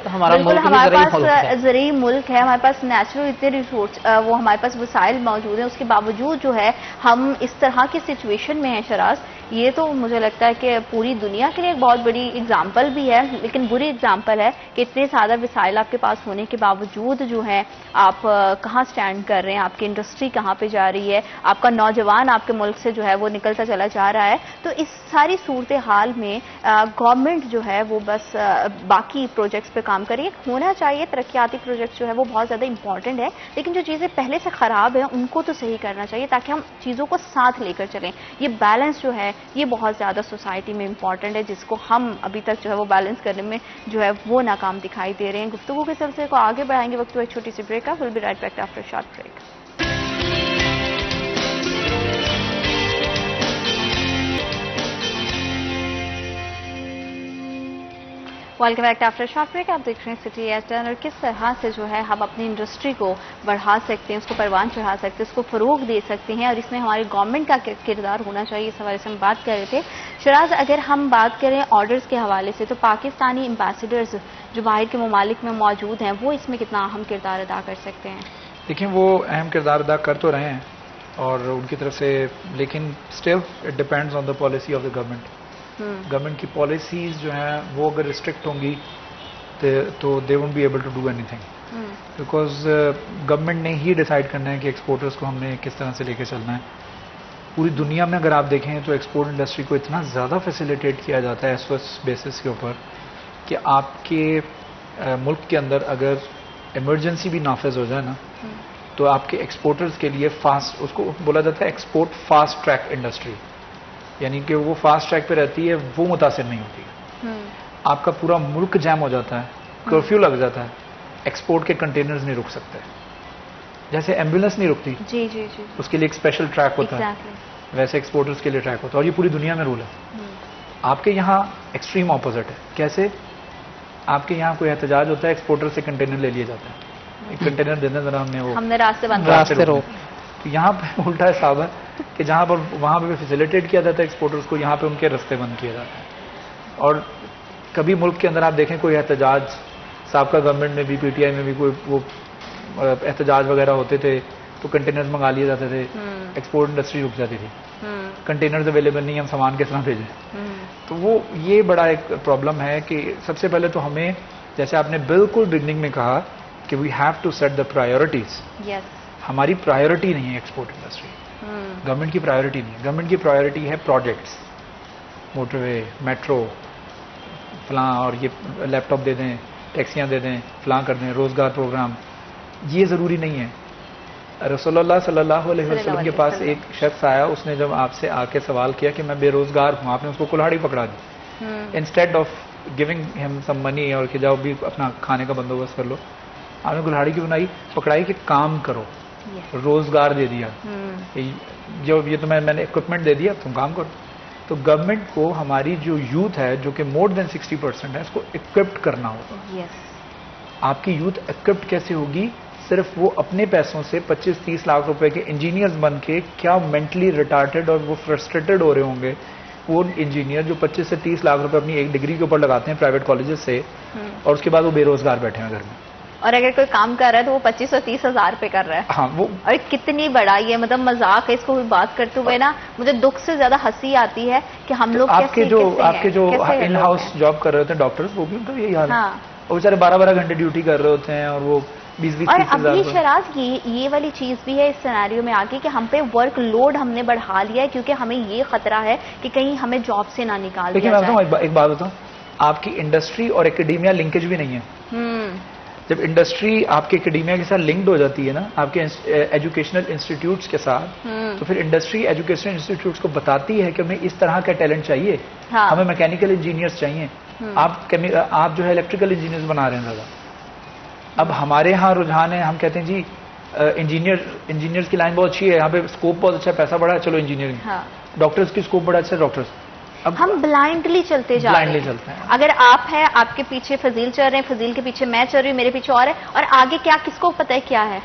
हमारे पास ज़रूरी मुल्क है, हमारे पास नेचुरल इतने रिसोर्स वो हमारे पास वसाइल मौजूद है, उसके बावजूद जो है हम इस तरह की सिचुएशन में है। शराज, ये तो मुझे लगता है कि पूरी दुनिया के लिए एक बहुत बड़ी एग्जाम्पल भी है, लेकिन बुरी एग्जाम्पल है कि इतने ज़्यादा वसाइल आपके पास होने के बावजूद जो है आप कहाँ स्टैंड कर रहे हैं, आपकी इंडस्ट्री कहाँ पे जा रही है, आपका नौजवान आपके मुल्क से जो है वो निकलता चला जा रहा है। तो इस सारी सूरत हाल में गवर्नमेंट जो है वो बस बाकी प्रोजेक्ट्स पे काम करिए, होना चाहिए तरक्याती प्रोजेक्ट्स जो है वो बहुत ज़्यादा इंपॉर्टेंट है, लेकिन जो चीज़ें पहले से ख़राब है उनको तो सही करना चाहिए ताकि हम चीज़ों को साथ लेकर चलें। ये बैलेंस जो है ये बहुत ज़्यादा सोसाइटी में इंपॉर्टेंट है, जिसको हम अभी तक जो है वो बैलेंस करने में जो है वो नाकाम दिखाई दे रहे हैं। गुफ्तगू के सिलसिले को आगे बढ़ाएंगे, वक्त एक छोटी सी ब्रेक का। Will be right back after short break. Welcome back after short break. आप देख रहे हैं सिटी एस10 और किस तरह से जो है हम अपनी इंडस्ट्री को बढ़ा सकते हैं, उसको परवान चढ़ा सकते हैं, उसको फरोग दे सकते हैं और इसमें हमारी गवर्नमेंट का किरदार होना चाहिए, इस हवाले से हम बात कर रहे थे। शराज, अगर हम बात करें ऑर्डर्स के हवाले से तो पाकिस्तानी एम्बेसडर्स जो बाहर के ममालिक में मौजूद हैं वो इसमें कितना अहम किरदार अदा कर सकते हैं? देखिए, वो अहम किरदार अदा कर तो रहे हैं और उनकी तरफ से, लेकिन still it depends on the policy of the government. Government की पॉलिसीज जो हैं वो अगर रिस्ट्रिक्ट होंगी तो they won't be able to do anything, because government ने ही डिसाइड करना है कि एक्सपोर्टर्स को हमने किस तरह से लेके चलना है। पूरी दुनिया में अगर आप देखें तो एक्सपोर्ट इंडस्ट्री को इतना ज़्यादा फैसिलिटेट किया जाता है एस बेसिस के ऊपर कि आपके मुल्क के अंदर अगर इमरजेंसी भी नाफिज हो जाए ना तो आपके एक्सपोर्टर्स के लिए फास्ट, उसको बोला जाता है एक्सपोर्ट फास्ट ट्रैक इंडस्ट्री, यानी कि वो फास्ट ट्रैक पे रहती है, वो मुतासिर नहीं होती। आपका पूरा मुल्क जैम हो जाता है, कर्फ्यू लग जाता है, एक्सपोर्ट के कंटेनर्स नहीं रुक सकते, जैसे एम्बुलेंस नहीं रुकती जी जी जी, उसके लिए एक स्पेशल ट्रैक होता है, वैसे एक्सपोर्टर्स के लिए ट्रैक होता है और ये पूरी दुनिया में रूल है। आपके यहाँ एक्सट्रीम ऑपोजिट है। कैसे? आपके यहाँ कोई एहतजाज होता है, एक्सपोर्टर से कंटेनर ले लिया जाता है, एक कंटेनर दे दें जरा, हमने रास्ते बंद रोक। तो यहाँ पे उल्टा हिसाब है कि जहाँ पर वहाँ पे फैसिलिटेट किया जाता है एक्सपोर्टर्स को, यहाँ पे उनके रास्ते बंद किया जाता है। और कभी मुल्क के अंदर आप देखें कोई एहतजाज, साबका गवर्नमेंट में भी, पीटीआई में भी कोई वो एहतजाज वगैरह होते थे तो कंटेनर्स मंगा लिए जाते थे, एक्सपोर्ट इंडस्ट्री रुक जाती थी, कंटेनर्स अवेलेबल नहीं, हम सामान किस तरह भेजें। तो वो ये बड़ा एक प्रॉब्लम है कि सबसे पहले तो हमें, जैसे आपने बिल्कुल बिगनिंग में कहा कि we have to set the priorities. हमारी प्रायोरिटी नहीं है एक्सपोर्ट इंडस्ट्री, गवर्नमेंट की प्रायोरिटी नहीं है। गवर्नमेंट की प्रायोरिटी है प्रोजेक्ट्स, मोटरवे, मेट्रो, फलां, और ये लैपटॉप दे दें, टैक्सियां दे दें, फलां कर दें, रोजगार प्रोग्राम। ये ज़रूरी नहीं है। रसूलुल्लाह सल्लल्लाहु अलैहि वसल्लम के पास एक शख्स आया, उसने जब आपसे आके सवाल किया कि मैं बेरोजगार हूँ, आपने उसको कुल्हाड़ी पकड़ा दी। Instead of giving him some money और कि जाओ भी अपना खाने का बंदोबस्त कर लो, आपने कुल्हाड़ी की बनाई पकड़ाई कि काम करो, रोजगार दे दिया, जो ये तुम्हें मैंने इक्विपमेंट दे दिया, तुम काम करो। तो गवर्नमेंट को हमारी जो यूथ है, जो कि मोर देन 60% है, इसको इक्विप्ड करना होगा। आपकी यूथ इक्विप्ड कैसे होगी? सिर्फ वो अपने पैसों से 25-30 लाख रुपए के इंजीनियर्स बन के क्या मेंटली रिटार्टेड और वो फ्रस्ट्रेटेड हो रहे होंगे वो इंजीनियर जो 25 से 30 लाख रुपए अपनी एक डिग्री के ऊपर लगाते हैं प्राइवेट कॉलेजेस से, और उसके बाद वो बेरोजगार बैठे हैं घर में। और अगर कोई काम कर रहा है तो वो 25 और 30 हजार पे कर रहा है। हाँ, वो और कितनी बड़ा ये मतलब मजाक है, इसको बात करते हुए ना मुझे दुख से ज्यादा हंसी आती है कि हम लोग आपके जो इन हाउस जॉब कर रहे होते हैं डॉक्टर्स, वो भी उनका यही हाल है। वो बेचारे 12-12 घंटे ड्यूटी कर रहे होते हैं और वो 20-20 और अभी शराज ये वाली चीज भी है इस सिनेरियो में आगे कि हम पे वर्क लोड हमने बढ़ा लिया है क्योंकि हमें ये खतरा है कि कहीं हमें जॉब से ना निकाल दिया जाए। देखिए, मैं एक बात बताऊं, आपकी इंडस्ट्री और एकेडेमिया लिंकेज भी नहीं है। जब इंडस्ट्री आपके एकेडेमिया के साथ लिंक्ड हो जाती है ना, आपके एजुकेशनल इंस्टीट्यूट्स के साथ, तो फिर इंडस्ट्री एजुकेशनल इंस्टीट्यूट्स को बताती है कि हमें इस तरह का टैलेंट चाहिए। हमें मैकेनिकल इंजीनियर्स चाहिए, आप जो है इलेक्ट्रिकल इंजीनियर्स बना रहे हैं दादा। अब हमारे यहाँ रुझान है, हम कहते हैं जी इंजीनियर्स की लाइन बहुत अच्छी है, यहाँ पे स्कोप बहुत अच्छा है, पैसा बड़ा है, चलो इंजीनियरिंग। डॉक्टर्स की स्कोप बड़ा अच्छा है, डॉक्टर्स। अब हम ब्लाइंडली चलते जा रहे हैं। अगर आप हैं, आपके पीछे फजील चल रहे हैं, फजील के पीछे मैं चल रही हूँ, मेरे पीछे और है, और आगे क्या किसको पता है क्या है।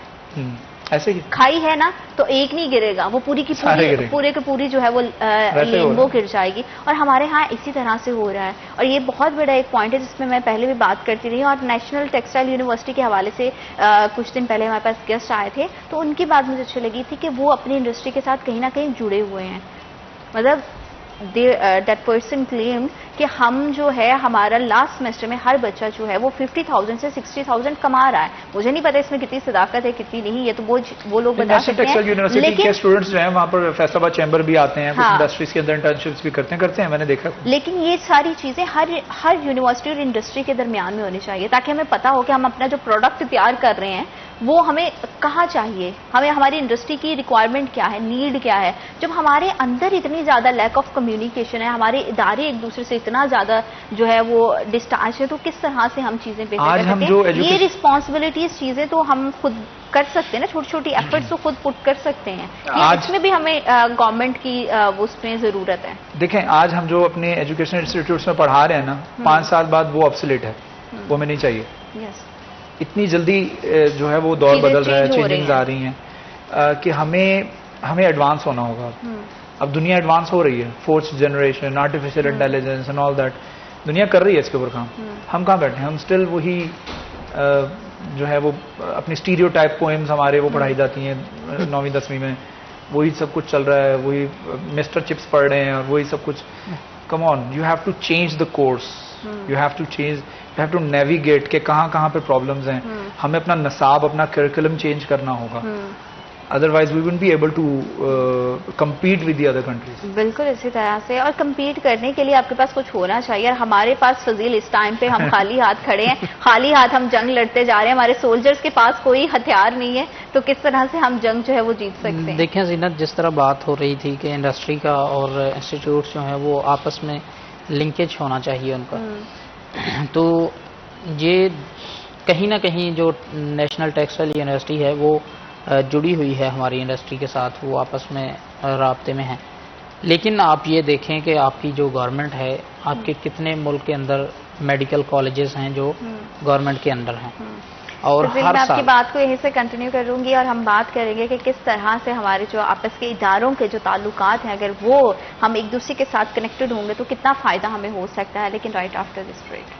ऐसे ही खाई है ना तो एक नहीं गिरेगा, वो पूरी की पूरी जो है वो लेम्बो गिर जाएगी। और हमारे यहाँ इसी तरह से हो रहा है और ये बहुत बड़ा एक पॉइंट है जिसमें मैं पहले भी बात करती रही हूँ। और नेशनल टेक्सटाइल यूनिवर्सिटी के हवाले से कुछ दिन पहले हमारे पास गेस्ट आए थे तो उनकी बात मुझे अच्छी लगी थी कि वो अपनी इंडस्ट्री के साथ कहीं ना कहीं जुड़े हुए हैं। मतलब that person claimed कि हम जो है हमारा लास्ट सेमेस्टर में हर बच्चा जो है वो 50,000 से 60,000 कमा रहा है। मुझे नहीं पता इसमें कितनी सदाकत है कितनी नहीं, ये तो वो लोग बता सकते हैं। यूनिवर्सिटी के स्टूडेंट्स जो हैं वहाँ पर फैसलाबाद चैम्बर भी आते हैं, कुछ इंडस्ट्रीज के अंदर इंटर्नशिप्स भी करते हैं, मैंने देखा। लेकिन ये सारी चीजें हर यूनिवर्सिटी और इंडस्ट्री के दरमियान में होनी चाहिए ताकि हमें पता हो कि हम अपना जो प्रोडक्ट तैयार कर रहे हैं वो हमें कहाँ चाहिए, हमें हमारी इंडस्ट्री की रिक्वायरमेंट क्या है, नीड क्या है। जब हमारे अंदर इतनी ज़्यादा लैक ऑफ कम्युनिकेशन है, हमारे इदारे एक दूसरे से इतना ज़्यादा जो है वो डिस्टेंस है, तो किस तरह से हम चीज़ें बेहतर कर सकते हैं। ये रिस्पॉन्सिबिलिटीज चीज़ें तो हम खुद कर सकते हैं ना, छोटी छोटी एफर्ट्स तो खुद पुट कर सकते हैं। इसमें भी हमें गवर्नमेंट की उसमें ज़रूरत है। देखें, आज हम जो अपने एजुकेशन इंस्टीट्यूट्स में पढ़ा रहे हैं ना, 5 साल बाद वो ऑब्सोलेट है, वो हमें नहीं चाहिए। इतनी जल्दी जो है वो दौर बदल रहा है, चेंजिंग्स आ रही हैं कि हमें एडवांस होना होगा। अब दुनिया एडवांस हो रही है, 4th generation, artificial intelligence and all that, दुनिया कर रही है इसके ऊपर काम। हम कहाँ बैठे हैं, हम स्टिल वही जो है वो अपनी स्टीरियोटाइप पोएम्स हमारे वो पढ़ाई जाती हैं 9वीं 10वीं में, वही सब कुछ चल रहा है, वही मिस्टर चिप्स पढ़ रहे हैं और वही सब कुछ। Come on, you have to change the course, you have to change, you have to navigate के कहाँ पे प्रॉब्लम्स हैं। हमें अपना नसाब, अपना करिकुलम चेंज करना होगा, otherwise we wouldn't be able to compete with the other countries. बिल्कुल इसी तरह से, और कम्पीट करने के लिए आपके पास कुछ होना चाहिए। और हमारे पास फजील इस टाइम पे हम खाली हाथ खड़े हैं, खाली हाथ हम जंग लड़ते जा रहे हैं, हमारे सोल्जर्स के पास कोई हथियार नहीं है, तो किस तरह से हम जंग जो है वो जीत सकते हैं। देखें जीनत, जिस तरह बात हो रही थी कि इंडस्ट्री का और इंस्टीट्यूट्स जो है वो आपस में लिंकेज होना चाहिए उनका, तो ये कहीं ना कहीं जो नेशनल टेक्सटाइल यूनिवर्सिटी है वो जुड़ी हुई है हमारी इंडस्ट्री के साथ, वो आपस में राब्ते में है। लेकिन आप ये देखें कि आपकी जो गवर्नमेंट है, आपके कितने मुल्क के अंदर मेडिकल कॉलेजेस हैं जो गवर्नमेंट के अंडर हैं, और तो हर मैं साल आपकी बात को यहीं से कंटिन्यू करूंगी और हम बात करेंगे कि किस तरह से हमारे जो आपस के इदारों के जो ताल्लुकात हैं, अगर वो हम एक दूसरे के साथ कनेक्टेड होंगे तो कितना फायदा हमें हो सकता है। लेकिन right after this break.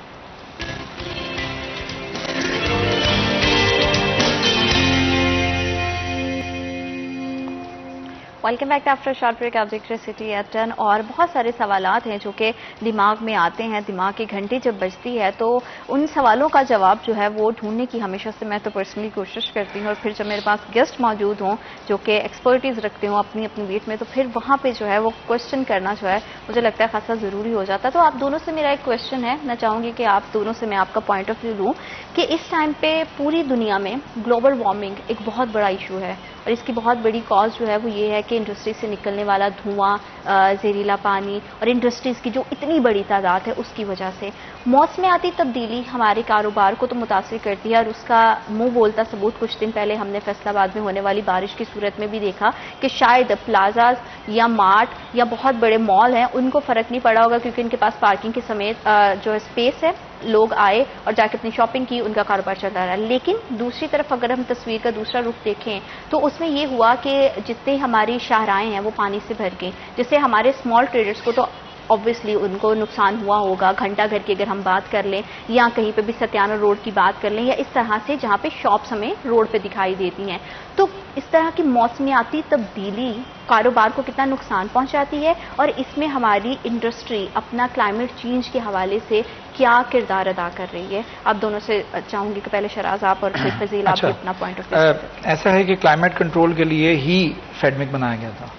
Welcome back after short break. आप देख रहे सिटी एट 10 और बहुत सारे सवालात हैं जो कि दिमाग में आते हैं। दिमाग की घंटी जब बजती है तो उन सवालों का जवाब जो है वो ढूंढने की हमेशा से मैं तो पर्सनली कोशिश करती हूँ, और फिर जब मेरे पास गेस्ट मौजूद हों जो कि एक्सपर्टीज रखते हों अपनी अपनी बीट में, तो फिर वहाँ पे जो है वो क्वेश्चन करना जो है मुझे लगता है खासा ज़रूरी हो जाता है। तो आप दोनों से मेरा एक क्वेश्चन है, मैं चाहूँगी कि आप दोनों से मैं आपका पॉइंट ऑफ व्यू लूँ कि इस टाइम पे पूरी दुनिया में ग्लोबल वार्मिंग एक बहुत बड़ा इशू है, और इसकी बहुत बड़ी कॉज जो है वो ये है कि इंडस्ट्री से निकलने वाला धुआं, जहरीला पानी और इंडस्ट्रीज की जो इतनी बड़ी तादाद है उसकी वजह से मौसमियाती तब्दीली हमारे कारोबार को तो मुतासिर करती है। और उसका मुंह बोलता सबूत कुछ दिन पहले हमने फैसलाबाद में होने वाली बारिश की सूरत में भी देखा कि शायद प्लाजाज या मार्ट या बहुत बड़े मॉल हैं उनको फर्क नहीं पड़ा होगा, क्योंकि उनके पास पार्किंग के समेत जो स्पेस है, लोग आए और जाके अपनी शॉपिंग की, उनका कारोबार चल रहा है। लेकिन दूसरी तरफ अगर हम तस्वीर का दूसरा रुख देखें तो उसमें ये हुआ कि जितने हमारी शाहराएं हैं वो पानी से भर गई, जिससे हमारे स्मॉल ट्रेडर्स को तो ऑब्वियसली उनको नुकसान हुआ होगा। घंटा घर की अगर हम बात कर लें या कहीं पे भी सत्याना रोड की बात कर लें या इस तरह से जहाँ पे शॉप्स हमें रोड पे दिखाई देती हैं, तो इस तरह की मौसमियाती तब्दीली कारोबार को कितना नुकसान पहुंचाती है और इसमें हमारी इंडस्ट्री अपना क्लाइमेट चेंज के हवाले से क्या किरदार अदा कर रही है। आप दोनों से चाहूंगी कि पहले शराज आप और फिर फजील आप अपना पॉइंट ऑफ व्यू। ऐसा है कि क्लाइमेट कंट्रोल के लिए ही फेडमिक बनाया गया था।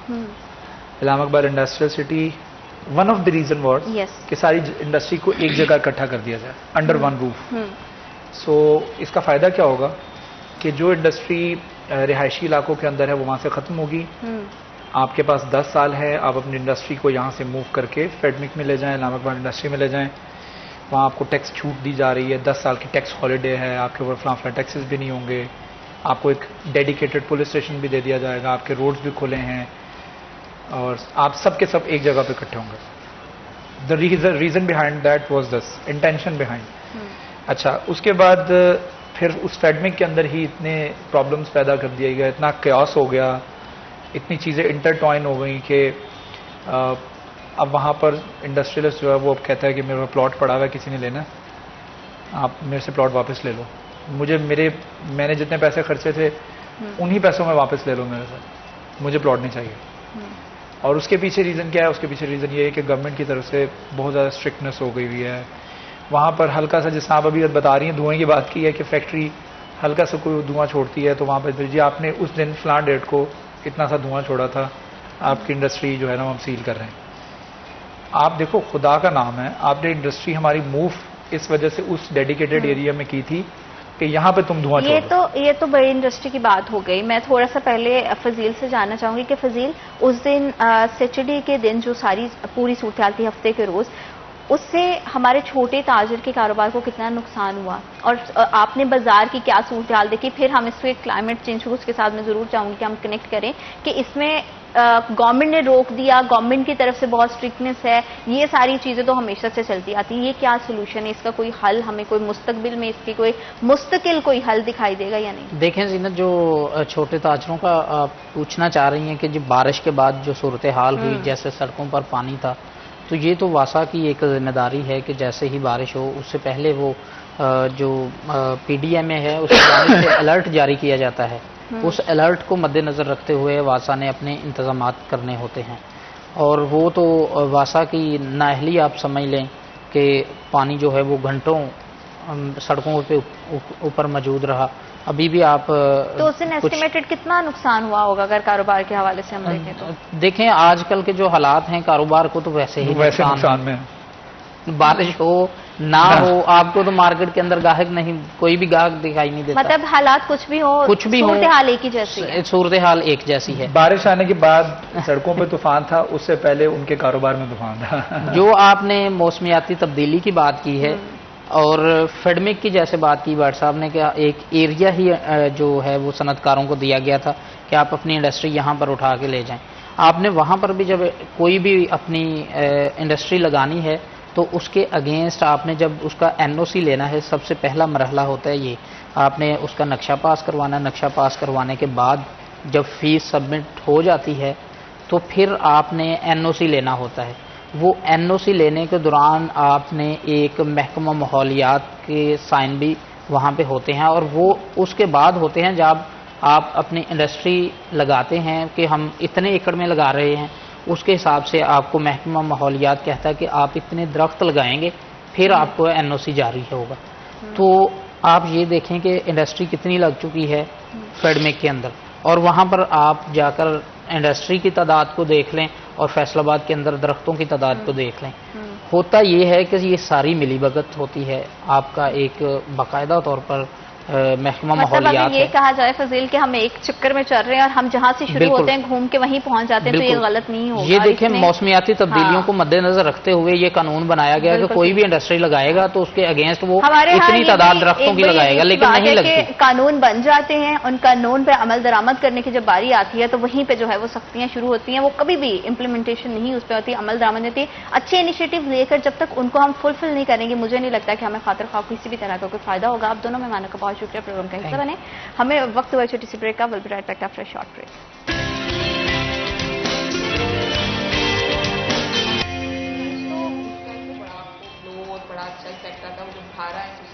Islamabad industrial city one of the reason was कि सारी इंडस्ट्री को एक जगह इकट्ठा कर दिया जाए अंडर वन रूफ। सो इसका फायदा क्या होगा कि जो इंडस्ट्री रिहायशी इलाकों के अंदर है वो वहां से खत्म होगी। आपके पास 10 साल है, आप अपनी इंडस्ट्री को यहाँ से मूव करके फेडमिक में ले जाएं, इस्लामाबाद इंडस्ट्री में ले जाएं। वहाँ आपको टैक्स छूट दी जा रही है, 10 साल की टैक्स हॉलीडे है, आपके ऊपर फ्लाफला टैक्सेस भी नहीं होंगे, आपको एक डेडिकेटेड पुलिस स्टेशन भी दे दिया जाएगा, आपके रोड्स भी खुले हैं और आप सब के सब एक जगह पे इकट्ठे होंगे। The reason behind that was this, intention behind. अच्छा, उसके बाद फिर उस फेडमिक के अंदर ही इतने प्रॉब्लम्स पैदा कर दिया गया, इतना क्यास हो गया, इतनी चीज़ें इंटरटॉइन हो गई कि अब वहाँ पर इंडस्ट्रियलिस्ट जो है वो अब कहता है कि मेरा प्लॉट पड़ा हुआ है, किसी ने लेना है, आप मेरे से प्लॉट वापस ले लो, मैंने जितने पैसे खर्चे थे उन्हीं पैसों में वापस ले लो मेरे से, मुझे प्लॉट नहीं चाहिए। और उसके पीछे रीज़न क्या है? उसके पीछे रीज़न ये है कि गवर्नमेंट की तरफ से बहुत ज़्यादा स्ट्रिक्टनेस हो गई हुई है। वहाँ पर हल्का सा, जिस आप अभी बता रही हैं धुएं की बात की है कि फैक्ट्री हल्का सा कोई धुआं छोड़ती है तो वहाँ पर जी आपने उस दिन फलां डेट को इतना सा धुआं छोड़ा था, आपकी इंडस्ट्री जो है ना हम सील कर रहे हैं। आप देखो, खुदा का नाम है, आपने इंडस्ट्री हमारी मूव इस वजह से उस डेडिकेटेड एरिया में की थी कि यहाँ पे तुम धुआं छोड़ो। ये तो बड़ी इंडस्ट्री की बात हो गई। मैं थोड़ा सा पहले फजील से जानना चाहूंगी कि फजील, उस दिन सैटरडे के दिन जो सारी पूरी सूरत थी हफ्ते के रोज, उससे हमारे छोटे ताजर के कारोबार को कितना नुकसान हुआ, और आपने बाजार की क्या सूरत हाल देखी? फिर हम इसको क्लाइमेट चेंज को उसके साथ मैं जरूर चाहूंगी कि हम कनेक्ट करें कि इसमें गवर्नमेंट ने रोक दिया, गवर्नमेंट की तरफ से बहुत स्ट्रिक्टनेस है, ये सारी चीजें तो हमेशा से चलती आती है। ये क्या सोल्यूशन है, इसका कोई हल हमें कोई मुस्तकबिल में इसकी कोई मुस्तकिल कोई हल दिखाई देगा या नहीं? देखें जीनत, जो छोटे ताजरों का आप पूछना चाह रही हैं कि जब बारिश के बाद जो सूरत हाल हुई, जैसे सड़कों पर पानी था, तो ये तो वासा की एक जिम्मेदारी है कि जैसे ही बारिश हो उससे पहले वो जो PDMA है उसके जाने से अलर्ट जारी किया जाता है। उस अलर्ट को मद्देनजर रखते हुए वासा ने अपने इंतजामात करने होते हैं, और वो तो वासा की नाअहली आप समझ लें कि पानी जो है वो घंटों सड़कों पे ऊपर मौजूद रहा। अभी भी आप तो उस दिन एस्टिमेटेड कितना नुकसान हुआ होगा अगर कारोबार के हवाले से हम देखें तो? देखें, आजकल के जो हालात हैं कारोबार को तो वैसे ही नुकसान में, बारिश हो ना हो, आपको तो मार्केट के अंदर गाहक नहीं, कोई भी गाहक दिखाई नहीं देता। मतलब हालात कुछ भी हो, सूरत हाल एक ही जैसी है, सूरत हाल एक जैसी है। बारिश आने के बाद सड़कों पे तूफान था, उससे पहले उनके कारोबार में तूफान था। जो आपने मौसमियाती तब्दीली की बात की है और फेडमिक की जैसे बात की भाट साहब ने, कि एक एरिया ही जो है वो सनतकारों को दिया गया था कि आप अपनी इंडस्ट्री यहाँ पर उठा के ले जाएं। आपने वहाँ पर भी जब कोई भी अपनी इंडस्ट्री लगानी है तो उसके अगेंस्ट आपने जब उसका NOC लेना है, सबसे पहला मरहला होता है ये, आपने उसका नक्शा पास करवाना। नक्शा पास करवाने के बाद जब फीस सबमिट हो जाती है तो फिर आपने NOC लेना होता है। वो NOC लेने के दौरान आपने एक महकमा माहौलियात के साइन भी वहाँ पे होते हैं, और वो उसके बाद होते हैं जब आप अपनी इंडस्ट्री लगाते हैं कि हम इतने एकड़ में लगा रहे हैं, उसके हिसाब से आपको महकमा माहौलियात कहता है कि आप इतने दरख्त लगाएंगे फिर आपको NOC जारी होगा। तो आप ये देखें कि इंडस्ट्री कितनी लग चुकी है फेडमिक के अंदर, और वहाँ पर आप जाकर इंडस्ट्री की तादाद को देख लें और फैसलाबाद के अंदर दरख्तों की तादाद को देख लें। होता ये है कि ये सारी मिलीभगत होती है, आपका एक बाकायदा तौर पर महकमा माहौलियात अगर ये कहा जाए फजील कि हम एक चक्कर में चल रहे हैं और हम जहां से शुरू होते हैं घूम के वहीं पहुंच जाते हैं, तो ये गलत नहीं होगा। ये देखें, मौसमियाती तब्दीलियों को मद्देनजर रखते हुए ये कानून बनाया गया कि कोई भी इंडस्ट्री लगाएगा तो उसके अगेंस्ट वो इतनी तादाद दरख्तों की लगाएगा, लेकिन नहीं लगती। कानून बन जाते हैं, उन कानून पर अमल दरामद करने की जब बारी आती है तो वहीं पे जो है वो सख्तियां शुरू होती हैं, वो कभी भी इम्प्लीमेंटेशन नहीं उस पर होती, अमल दरामद होती है। अच्छे इनिशिएटिव लेकर जब तक उनको हम फुलफिल नहीं करेंगे, मुझे नहीं लगता कि हमें खातिर खा किसी भी तरह का कोई फायदा होगा। आप दोनों मेहमानों का बहुत शुक्रिया प्रोग्राम का हिस्सा बने। हमें वक्त हुआ छोटी सी ब्रेक का, will be right back after short break. बड़ा अच्छा सेक्टर था, वो जो भारा है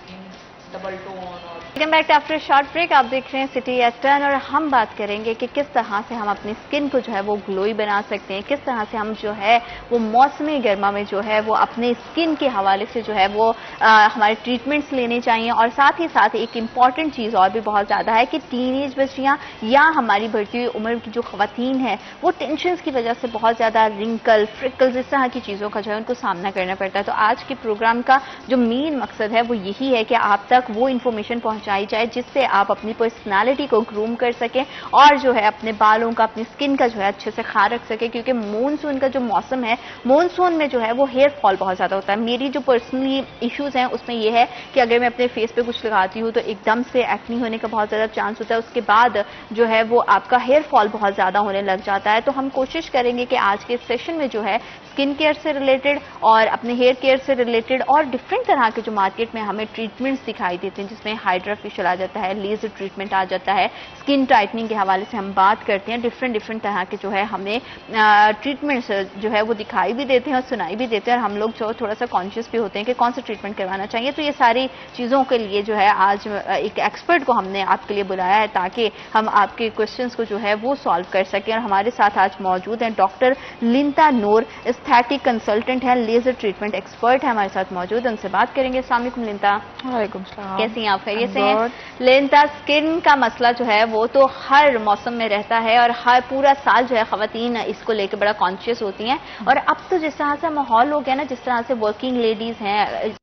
डबल टोन। और welcome back after short break. आप देख रहे हैं सिटी एट 10 और हम बात करेंगे कि किस तरह से हम अपनी स्किन को जो है वो ग्लोई बना सकते हैं, किस तरह से हम जो है वो मौसमी गर्मा में जो है वो अपने स्किन के हवाले से जो है वो हमारे ट्रीटमेंट्स लेने चाहिए। और साथ ही साथ एक इम्पॉर्टेंट चीज़ और भी बहुत ज़्यादा है कि टीनेज बच्चियाँ या हमारी बढ़ती हुई उम्र की जो खवातीन है वो टेंशन की वजह से बहुत ज़्यादा रिंकल, फ्रिकल्स, इस तरह की चीज़ों का जो है उनको सामना करना पड़ता है। तो आज के प्रोग्राम का जो मेन मकसद है वो यही है कि आप तक वो इन्फॉर्मेशन पहुंचाई जाए जिससे आप अपनी पर्सनालिटी को ग्रूम कर सकें और जो है अपने बालों का, अपनी स्किन का जो है अच्छे से ख्याल रख सकें। क्योंकि मॉनसून का जो मौसम है, मॉनसून में जो है वो हेयर फॉल बहुत ज़्यादा होता है। मेरी जो पर्सनली इश्यूज हैं उसमें यह है कि अगर मैं अपने फेस पे कुछ लगाती हूँ तो एकदम से एक्नी होने का बहुत ज़्यादा चांस होता है, उसके बाद जो है वो आपका हेयर फॉल बहुत ज़्यादा होने लग जाता है। तो हम कोशिश करेंगे कि आज के सेशन में जो है स्किन केयर से रिलेटेड और अपने हेयर केयर से रिलेटेड और डिफरेंट तरह के जो मार्केट में हमें ट्रीटमेंट्स दिखाई देते हैं, जिसमें हाइड्रा फेशियल आ जाता है, लेजर ट्रीटमेंट आ जाता है, स्किन टाइटनिंग के हवाले से हम बात करते हैं। डिफरेंट तरह के जो है हमें ट्रीटमेंट्स जो है वो दिखाई भी देते हैं और सुनाई भी देते हैं, और हम लोग जो थोड़ा सा कॉन्शियस भी होते हैं कि कौन सा ट्रीटमेंट करवाना चाहिए। तो ये सारी चीज़ों के लिए जो है आज एक एक्सपर्ट को हमने आपके लिए बुलाया है ताकि हम आपके क्वेश्चंस को जो है वो सॉल्व कर सकें। और हमारे साथ आज मौजूद हैं डॉक्टर लिंता नूर, एस्थेटिक कंसल्टेंट है, लेजर ट्रीटमेंट एक्सपर्ट है, हमारे साथ मौजूद। उनसे बात करेंगे। अस्सलाम वालेकुम लिंता। वालेकुम सलाम। कैसी हैं आप? खैरियत से हैं? लिंता, स्किन का मसला जो है वो तो हर मौसम में रहता है और हर पूरा साल जो है खवातीन इसको लेकर बड़ा कॉन्शियस होती हैं। और अब तो जिस तरह से माहौल हो गया ना, जिस तरह से वर्किंग लेडीज हैं,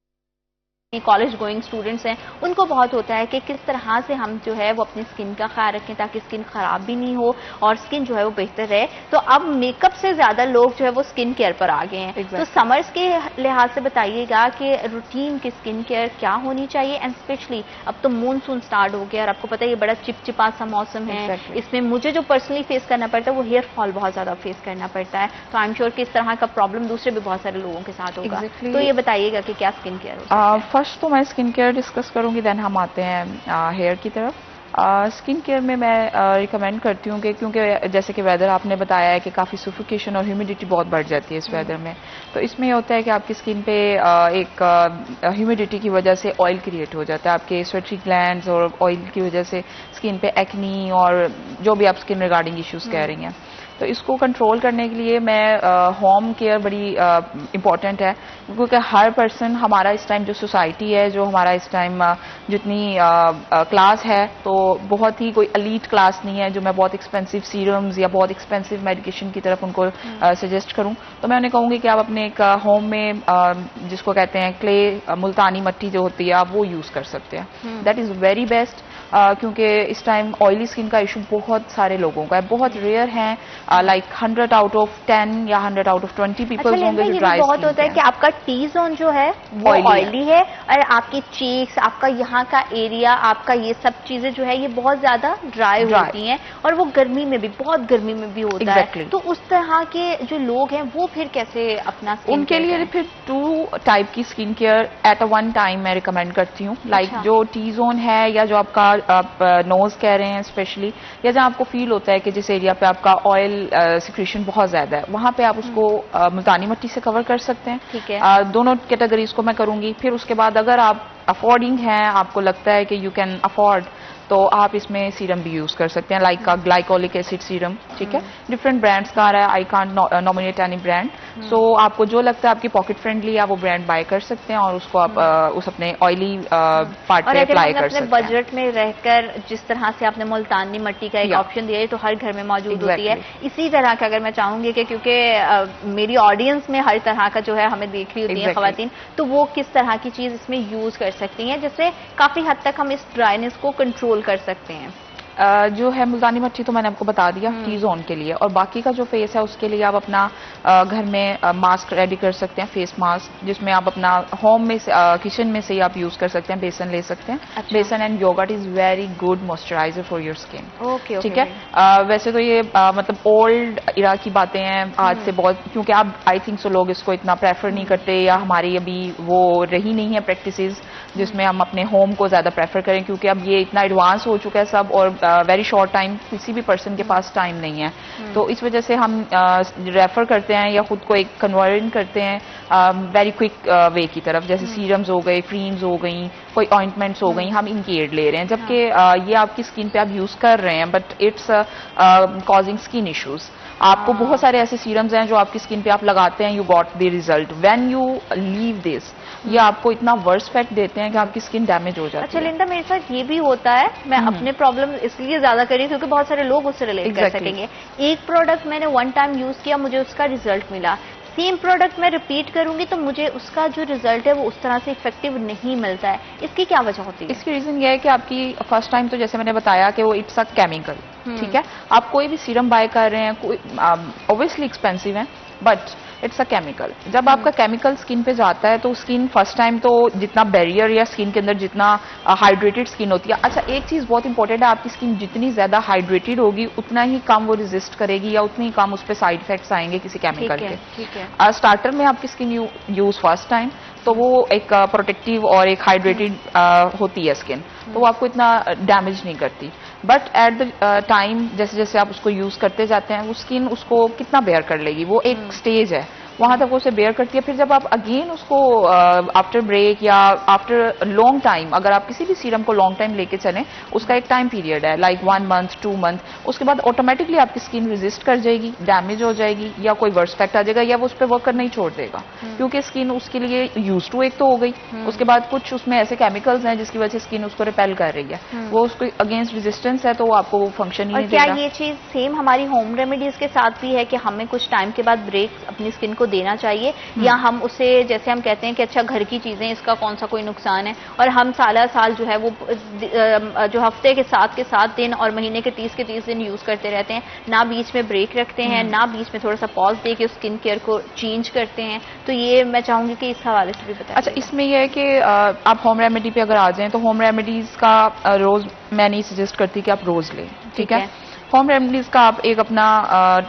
कॉलेज गोइंग स्टूडेंट्स हैं उनको बहुत होता है कि किस तरह से हम जो है वो अपनी स्किन का ख्याल रखें ताकि स्किन खराब भी नहीं हो और स्किन जो है वो बेहतर रहे। तो अब मेकअप से ज्यादा लोग जो है वो स्किन केयर पर आ गए हैं। तो समर्स के लिहाज से बताइएगा कि रूटीन की स्किन केयर क्या होनी चाहिए एंड स्पेशली अब तो मानसून स्टार्ट हो गया और आपको पता है ये बड़ा चिपचिपा सा मौसम है। इसमें मुझे जो पर्सनली फेस करना पड़ता है वो हेयर फॉल बहुत ज्यादा फेस करना पड़ता है। तो आई एम श्योर कि इस तरह का प्रॉब्लम दूसरे भी बहुत सारे लोगों के साथ होगा। तो ये बताइएगा कि क्या स्किन केयर हो। फर्स्ट तो मैं स्किन केयर डिस्कस करूंगी, देन हम आते हैं हेयर की तरफ। स्किन केयर में मैं रिकमेंड करती हूँ कि क्योंकि जैसे कि वेदर आपने बताया है कि काफ़ी सफोकेशन और ह्यूमिडिटी बहुत बढ़ जाती है इस वेदर में, तो इसमें ये होता है कि आपकी स्किन पे एक ह्यूमिडिटी की वजह से ऑयल क्रिएट हो जाता है, आपके स्वेटरी ग्लैंड्स और ऑयल की वजह से स्किन पे एक्नी और जो भी आप स्किन रिगार्डिंग इश्यूज कह रही हैं। तो इसको कंट्रोल करने के लिए मैं होम केयर बड़ी इम्पॉर्टेंट है, क्योंकि हर पर्सन हमारा इस टाइम जो सोसाइटी है, जो हमारा इस टाइम जितनी क्लास है, तो बहुत ही कोई एलीट क्लास नहीं है जो मैं बहुत एक्सपेंसिव सीरम्स या बहुत एक्सपेंसिव मेडिकेशन की तरफ उनको सजेस्ट करूं। तो मैं उन्हें कहूँगी कि आप अपने एक होम में जिसको कहते हैं क्ले मुल्तानी मिट्टी जो होती है आप वो यूज़ कर सकते हैं। दैट इज़ वेरी बेस्ट, क्योंकि इस टाइम ऑयली स्किन का इशू बहुत सारे लोगों का है, बहुत रेयर है, लाइक 100 आउट ऑफ 10 या 100 आउट ऑफ 20 पीपल होंगे जो ड्राई बहुत होता है कि आपका टी जोन जो है वो ऑयली है और आपकी चीक्स, आपका यहाँ का एरिया, आपका ये सब चीजें जो है ये बहुत ज्यादा ड्राई होती हैं और वो गर्मी में भी, बहुत गर्मी में भी होता है। तो उस तरह के जो लोग हैं वो फिर कैसे अपना उनके लिए फिर 2 टाइप की skin care at a one time मैं रिकमेंड करती हूँ। लाइक जो टी जोन है या जो आपका आप नोज कह रहे हैं स्पेशली, या जहाँ आपको फील होता है कि जिस एरिया पे आपका ऑयल सिक्रीशन बहुत ज्यादा है वहां पे आप उसको मुल्तानी मिट्टी से कवर कर सकते हैं। ठीक है। दोनों कैटेगरीज को मैं करूंगी। फिर उसके बाद अगर आप अफोर्डिंग हैं, आपको लगता है कि यू कैन अफोर्ड, तो आप इसमें सीरम भी यूज कर सकते हैं, लाइक का ग्लाइकोलिक एसिड सीरम। ठीक है, डिफरेंट ब्रांड्स का आ रहा है, I can't nominate any brand. So आपको जो लगता है आपकी पॉकेट फ्रेंडली है वो ब्रांड बाय कर सकते हैं और उसको आप उस अपने ऑयली पार्ट पे अप्लाई कर सकते हैं। बजट में रहकर जिस तरह से आपने मुल्तानी मिट्टी का एक ऑप्शन दिया है तो हर घर में मौजूद होती है। इसी तरह का अगर मैं चाहूंगी कि क्योंकि मेरी ऑडियंस में हर तरह का जो है हमें देख रही होती है खवातीन, तो वो किस तरह की चीज इसमें यूज कर सकती हैं जिससे काफी हद तक हम इस ड्राइनेस को कंट्रोल कर सकते हैं। जो है मुल्तानी मिट्टी तो मैंने आपको बता दिया टी जोन के लिए, और बाकी का जो फेस है उसके लिए आप अपना घर में मास्क रेडी कर सकते हैं, फेस मास्क, जिसमें आप अपना होम में किचन में से ही आप यूज कर सकते हैं। बेसन ले सकते हैं। अच्छा। Besan and yogurt is very good moisturiser for your skin. Okay, ठीक है। वैसे तो ये मतलब ओल्ड इरा की बातें हैं, आज से बहुत, क्योंकि अब आई थिंक सो लोग इसको इतना प्रेफर नहीं करते या हमारी अभी वो रही नहीं है प्रैक्टिसेस जिसमें हम अपने होम को ज्यादा प्रेफर करें, क्योंकि अब ये इतना एडवांस हो चुका है सब और वेरी शॉर्ट टाइम किसी भी पर्सन के पास टाइम नहीं है। तो इस वजह से हम रेफर करते हैं या खुद को एक कन्वर्ट करते हैं वेरी क्विक वे की तरफ, जैसे सीरम्स हो गए, क्रीम्स हो गई, कोई ऑइंटमेंट्स हो गई, हम इनकी एड ले रहे हैं, जबकि ये आपकी स्किन पे आप यूज कर रहे हैं but it's causing skin issues. आपको बहुत सारे ऐसे सीरम्स हैं जो आपकी स्किन पे आप लगाते हैं, you got the result, when you leave this ये आपको इतना वर्स इफेक्ट देते हैं कि आपकी स्किन डैमेज हो जाती है। अच्छा लिंदा, मेरे साथ ये भी होता है, मैं अपने प्रॉब्लम इसलिए ज्यादा कर रही हूँ क्योंकि बहुत सारे लोग उससे रिलेट कर सकेंगे। एक प्रोडक्ट मैंने 1 टाइम यूज किया, मुझे उसका रिजल्ट मिला, सेम प्रोडक्ट मैं रिपीट करूंगी तो मुझे उसका जो रिजल्ट है वो उस तरह से इफेक्टिव नहीं मिलता है। इसकी क्या वजह होती है? इसकी रीजन ये है कि आपकी फर्स्ट टाइम तो जैसे मैंने बताया कि वो इट्स अ केमिकल। ठीक है, आप कोई भी सीरम बाय कर रहे हैं, कोई ऑब्वियसली एक्सपेंसिव है बट इट्स अ केमिकल। जब आपका केमिकल स्किन पे जाता है तो स्किन फर्स्ट टाइम तो जितना बैरियर या स्किन के अंदर जितना हाइड्रेटेड स्किन होती है, अच्छा एक चीज बहुत इंपॉर्टेंट है, आपकी स्किन जितनी ज्यादा हाइड्रेटेड होगी उतना ही कम वो रेजिस्ट करेगी या उतनी ही कम उस पर साइड इफेक्ट्स आएंगे किसी केमिकल के। ठीक है। स्टार्टर में आपकी स्किन यूज फर्स्ट टाइम तो वो एक प्रोटेक्टिव और एक हाइड्रेटेड होती है स्किन, तो वो आपको इतना डैमेज नहीं करती। बट एट द टाइम जैसे जैसे आप उसको यूज करते जाते हैं वो स्किन उसको कितना बेयर कर लेगी, वो एक स्टेज है वहां तक वो उसे बेयर करती है। फिर जब आप अगेन उसको आफ्टर ब्रेक या आफ्टर लॉन्ग टाइम, अगर आप किसी भी सीरम को लॉन्ग टाइम लेके चलें, उसका एक टाइम पीरियड है लाइक 1 मंथ 2 मंथ, उसके बाद ऑटोमेटिकली आपकी स्किन रेजिस्ट कर जाएगी, डैमेज हो जाएगी या कोई वर्स इफेक्ट आ जाएगा या वो उस पर वर्क करना ही छोड़ देगा, क्योंकि स्किन उसके लिए यूज टू एक तो हो गई, उसके बाद कुछ उसमें ऐसे केमिकल्स हैं जिसकी वजह से स्किन उसको रिपेल कर रही है, वो उसको अगेंस्ट रेजिस्टेंस है तो वो आपको वो फंक्शन ही नहीं देगा। क्या ये चीज सेम हमारी होम रेमेडीज के साथ भी है कि हमें कुछ टाइम के बाद ब्रेक अपनी स्किन को देना चाहिए, या हम उसे, जैसे हम कहते हैं कि अच्छा घर की चीजें, इसका कौन सा कोई नुकसान है, और हम साल जो है वो जो हफ्ते के 7 दिन और महीने के 30 दिन यूज करते रहते हैं, ना बीच में ब्रेक रखते हैं, ना बीच में थोड़ा सा पॉज दे के स्किन केयर को चेंज करते हैं। तो ये मैं चाहूंगी कि इस हवाले से भी बताएं। अच्छा, इसमें यह है कि आप होम रेमेडी पे अगर आ जाएं तो होम रेमेडीज का रोज मैं नहीं सजेस्ट करती कि आप रोज लें, ठीक है। होम रेमेडीज का आप एक अपना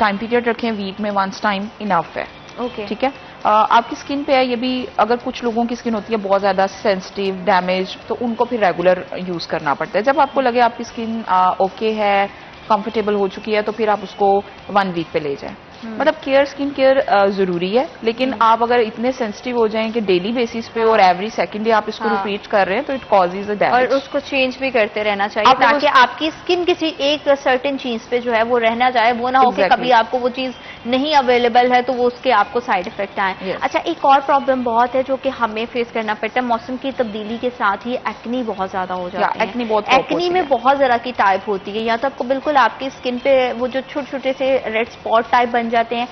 टाइम पीरियड रखें, वीक में वंस टाइम इनफ है, ओके, ठीक है। आपकी स्किन पे है ये भी, अगर कुछ लोगों की स्किन होती है बहुत ज्यादा सेंसिटिव, डैमेज, तो उनको फिर रेगुलर यूज करना पड़ता है। जब आपको लगे आपकी स्किन ओके है, कंफर्टेबल हो चुकी है, तो फिर आप उसको 1 वीक पे ले जाएं। मतलब स्किन केयर जरूरी है, लेकिन आप अगर इतने सेंसिटिव हो जाएं कि डेली बेसिस पे और एवरी सेकंड डे आप इसको रिपीट कर रहे हैं, तो इट कॉजेज अ डैमेज। और उसको चेंज भी करते रहना चाहिए ताकि आपकी स्किन किसी एक सर्टेन चीज पे जो है वो रहना चाहे, वो ना हो कि कभी आपको वो चीज नहीं अवेलेबल है तो वो उसके आपको साइड इफेक्ट आए। अच्छा, एक और प्रॉब्लम बहुत है जो कि हमें फेस करना पड़ता है, मौसम की तब्दीली के साथ ही एक्नी बहुत ज्यादा हो जाती है। एक्नी में बहुत ज्यादा की टाइप होती है, या तो आपको बिल्कुल आपकी स्किन पे वो जो छोटे छोटे से रेड स्पॉट टाइप बन जाते हैं,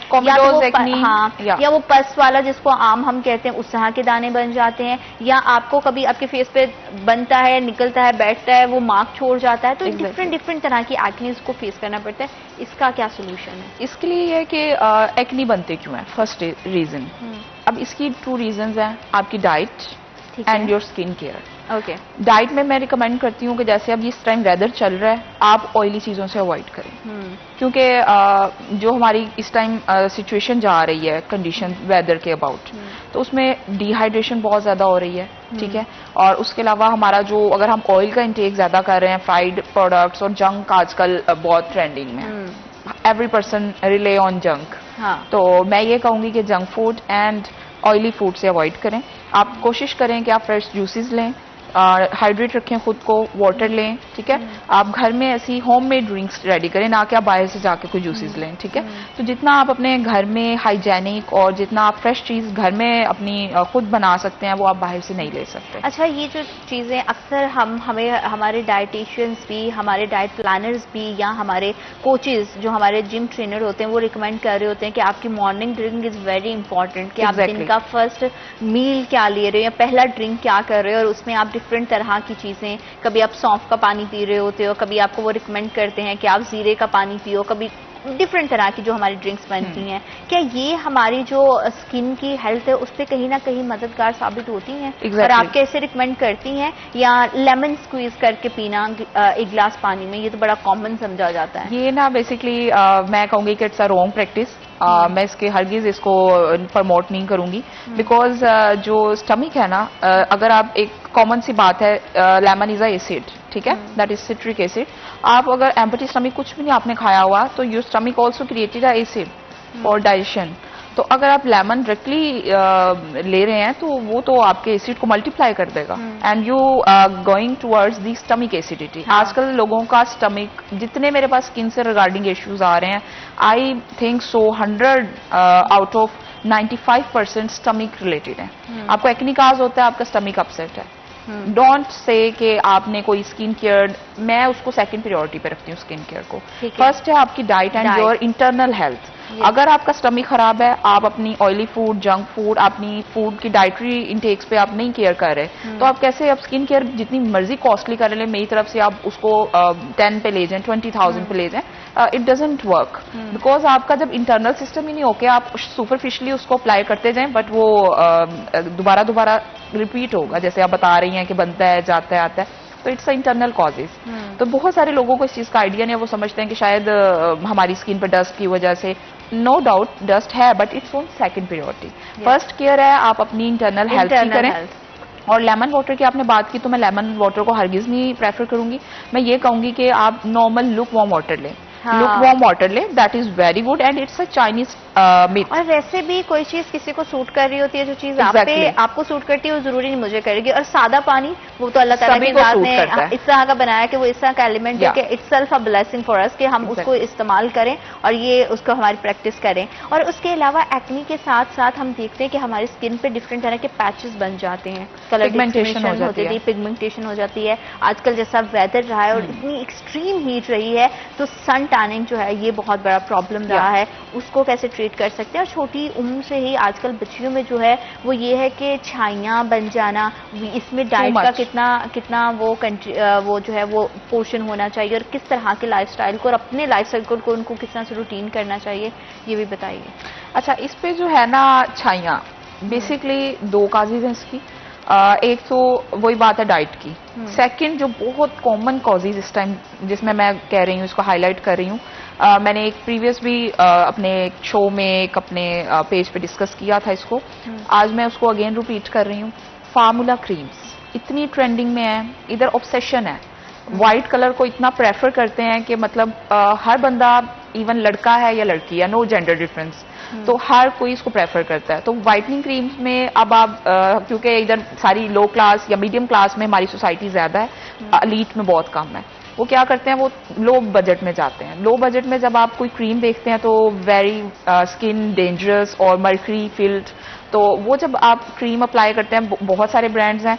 या वो पस वाला जिसको आम हम कहते हैं उस तरह के दाने बन जाते हैं, या आपको कभी आपके फेस पे बनता है, निकलता है, बैठता है, वो मार्क छोड़ जाता है। तो डिफरेंट तरह की एक्नीज को फेस करना पड़ता है। इसका क्या सोल्यूशन है? इसके लिए ये है कि एक्नी बनते क्यों है, फर्स्ट रीजन। अब इसकी 2 रीजंस हैं, आपकी diet and your skin care. Okay, diet में मैं रिकमेंड करती हूँ कि जैसे अब इस टाइम वेदर चल रहा है, आप ऑयली चीजों से अवॉइड करें, क्योंकि जो हमारी इस टाइम सिचुएशन जा रही है, कंडीशन वेदर के अबाउट, तो उसमें डिहाइड्रेशन बहुत ज्यादा हो रही है, ठीक है। और उसके अलावा हमारा जो, अगर हम ऑयल का इंटेक ज्यादा कर रहे हैं, फ्राइड प्रोडक्ट्स और जंक आजकल बहुत ट्रेंडिंग में है, every person relay on junk. तो मैं ये कहूंगी कि junk food and oily food से अवॉइड करें। आप कोशिश करें कि आप फ्रेश जूसेस लें, हाइड्रेट रखें खुद को, वाटर लें, ठीक है। आप घर में ऐसी होममेड ड्रिंक्स रेडी करें, ना कि आप बाहर से जाके कोई जूसेस लें, ठीक है। तो जितना आप अपने घर में हाइजेनिक और जितना आप फ्रेश चीज घर में अपनी खुद बना सकते हैं, वो आप बाहर से नहीं ले सकते। अच्छा, ये जो चीजें अक्सर हमें हमारे डाइटिशियंस भी, हमारे डाइट प्लानर्स भी, या हमारे कोचेज जो हमारे जिम ट्रेनर होते हैं, वो रिकमेंड कर रहे होते हैं कि आपकी morning drink is very important, कि आप दिन का फर्स्ट मील क्या ले रहे हो या पहला ड्रिंक क्या कर रहे हो, और उसमें आप डिफरेंट तरह की चीजें, कभी आप सौंफ का पानी पी रहे होते हो, कभी आपको वो रिकमेंड करते हैं कि आप जीरे का पानी पियो, कभी डिफरेंट तरह की जो हमारी ड्रिंक्स बनती हैं। क्या ये हमारी जो स्किन की हेल्थ है उस पर कहीं ना कहीं मददगार साबित होती हैं? और आप कैसे रिकमेंड करती हैं? या लेमन स्क्वीज करके पीना एक गिलास पानी में, ये तो बड़ा कॉमन समझा जाता है। ये ना बेसिकली मैं कहूंगी कि इट्स अ रॉन्ग प्रैक्टिस। मैं इसके हरगिज इसको प्रमोट नहीं करूंगी, बिकॉज जो स्टमक है ना, अगर आप, एक कॉमन सी बात है, लेमन इज अ एसिड, ठीक है, दैट इज सिट्रिक एसिड। आप अगर एम्प्टी स्टमक कुछ भी नहीं आपने खाया हुआ, तो your stomach also created a acid for digestion. तो अगर आप लेमन डायरेक्टली ले रहे हैं, तो वो तो आपके एसिड को मल्टीप्लाई कर देगा, and you going towards the stomach acidity. आजकल लोगों का स्टमक, जितने मेरे पास स्किन से रिगार्डिंग इश्यूज आ रहे हैं, I think so 100 out of 95% stomach related है। आपको एक्निकाज होता है, आपका स्टमक अपसेट है। डोंट से कि आपने कोई स्किन केयर, मैं उसको सेकंड प्रायोरिटी पे रखती हूँ स्किन केयर को। फर्स्ट है आपकी diet and your internal health. अगर आपका स्टमक खराब है, आप अपनी ऑयली फूड, जंक फूड, अपनी फूड की डाइटरी इंटेक्स पे आप नहीं केयर कर रहे, तो आप कैसे, आप स्किन केयर जितनी मर्जी कॉस्टली कर ले, मेरी तरफ से आप उसको 10 पे ले जाएं, 20,000 पे ले जाएं, इट डजंट वर्क, बिकॉज आपका जब इंटरनल सिस्टम ही नहीं होके आप सुपरफिशियली उसको अप्लाई करते जाएं, बट वो दोबारा रिपीट होगा, जैसे आप बता रही हैं कि बनता है, जाता है, आता है। तो इट्स इंटरनल कॉजेज। तो बहुत सारे लोगों को इस चीज का आइडिया नहीं है, वो समझते हैं कि शायद हमारी स्किन पर डस्ट की वजह से। नो डाउट डस्ट है, but it's on second priority. First care है आप अपनी इंटरनल हेल्थ की करें। और लेमन वाटर की आपने बात की, तो मैं लेमन वाटर को हरगिज नहीं प्रेफर करूंगी। मैं ये कहूंगी कि आप नॉर्मल लुक वार्म वाटर लें, लुक वार्म वाटर लें, that is very good, and it's a Chinese myth. और वैसे भी कोई चीज किसी को सूट कर रही होती है, जो चीज आपको सूट करती है वो जरूरी नहीं मुझे करेगी। और सादा पानी, वो तो अल्लाह ताला की जात ने इस तरह का बनाया कि वो इस तरह का एलिमेंट है कि it's self a blessing for us, कि हम उसको इस्तेमाल करें और ये उसको हमारी प्रैक्टिस करें। और उसके अलावा एक्नी के साथ साथ हम देखते हैं कि हमारी स्किन पे डिफरेंट तरह के पैचेस बन जाते हैं, कलर पिगमेंटेशन हो जाती है, पिगमेंटेशन हो जाती है। आजकल जैसा वेदर रहा है और इतनी एक्सट्रीम हीट रही है, तो सन टैनिंग जो है ये बहुत बड़ा प्रॉब्लम रहा है, उसको कैसे ट्रीट कर सकते हैं। और छोटी उम्र से ही आजकल बच्चियों में जो है वो ये है कि छाइयाँ बन जाना, इसमें डाइट का कितना वो जो है वो पोर्शन होना चाहिए और किस तरह के लाइफस्टाइल को और अपने लाइफस्टाइल को उनको किस तरह से रूटीन करना चाहिए, ये भी बताइए। अच्छा, इस पे जो है ना छाइयाँ बेसिकली दो काजेज हैं इसकी। एक तो वही बात है डाइट की, सेकंड जो बहुत कॉमन कॉजेज इस टाइम जिसमें मैं कह रही हूँ, इसको हाईलाइट कर रही हूँ, मैंने एक प्रीवियस भी अपने शो में एक अपने पेज पे डिस्कस किया था इसको, आज मैं उसको अगेन रिपीट कर रही हूँ। फार्मूला क्रीम्स इतनी ट्रेंडिंग में है, इधर ऑब्सेशन है, व्हाइट कलर को इतना प्रेफर करते हैं कि मतलब हर बंदा, इवन लड़का है या लड़की है, नो जेंडर डिफरेंस, तो हर कोई इसको प्रेफर करता है। तो व्हाइटनिंग क्रीम्स में अब आप क्योंकि इधर सारी लो क्लास या मीडियम क्लास में हमारी सोसाइटी ज्यादा है, एलीट में बहुत कम है, वो क्या करते हैं, वो लो बजट में जाते हैं। लो बजट में जब आप कोई क्रीम देखते हैं तो वेरी स्किन डेंजरस और मर्करी फिल्ड, तो वो जब आप क्रीम अप्लाई करते हैं, बहुत सारे ब्रांड्स हैं,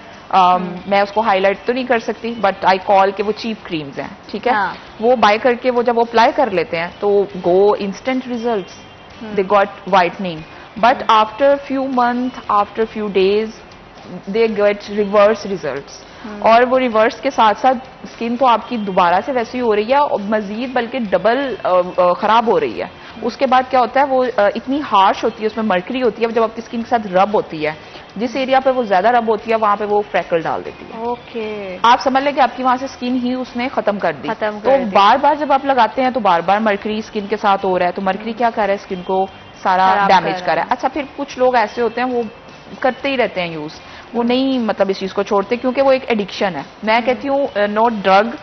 मैं उसको हाईलाइट तो नहीं कर सकती, बट आई कॉल के वो चीप क्रीम्स हैं, ठीक है। वो बाय करके वो जब वो अप्लाई कर लेते हैं तो go instant results, they got whitening, but after few months, after few days they get reverse results, और वो रिवर्स के साथ साथ स्किन तो आपकी दोबारा से वैसी हो रही है और मजीद बल्कि डबल खराब हो रही है। उसके बाद क्या होता है, वो इतनी हार्श होती है, उसमें मर्करी होती है, जब आपकी स्किन के साथ रब होती है, जिस एरिया पे वो ज्यादा रब होती है वहां पे वो फ्रैकल डाल देती है। ओके, आप समझ लें कि आपकी वहां से स्किन ही उसने खत्म कर दी। तो बार बार जब आप लगाते हैं तो बार बार मर्करी स्किन के साथ हो रहा है, तो मर्करी क्या कर रहा है, स्किन को सारा डैमेज कर रहा है। अच्छा, फिर कुछ लोग ऐसे होते हैं वो करते ही रहते हैं यूज, वो नहीं मतलब इस चीज को छोड़ते, क्योंकि वो एक एडिक्शन है। मैं कहती हूँ नॉट ड्रग,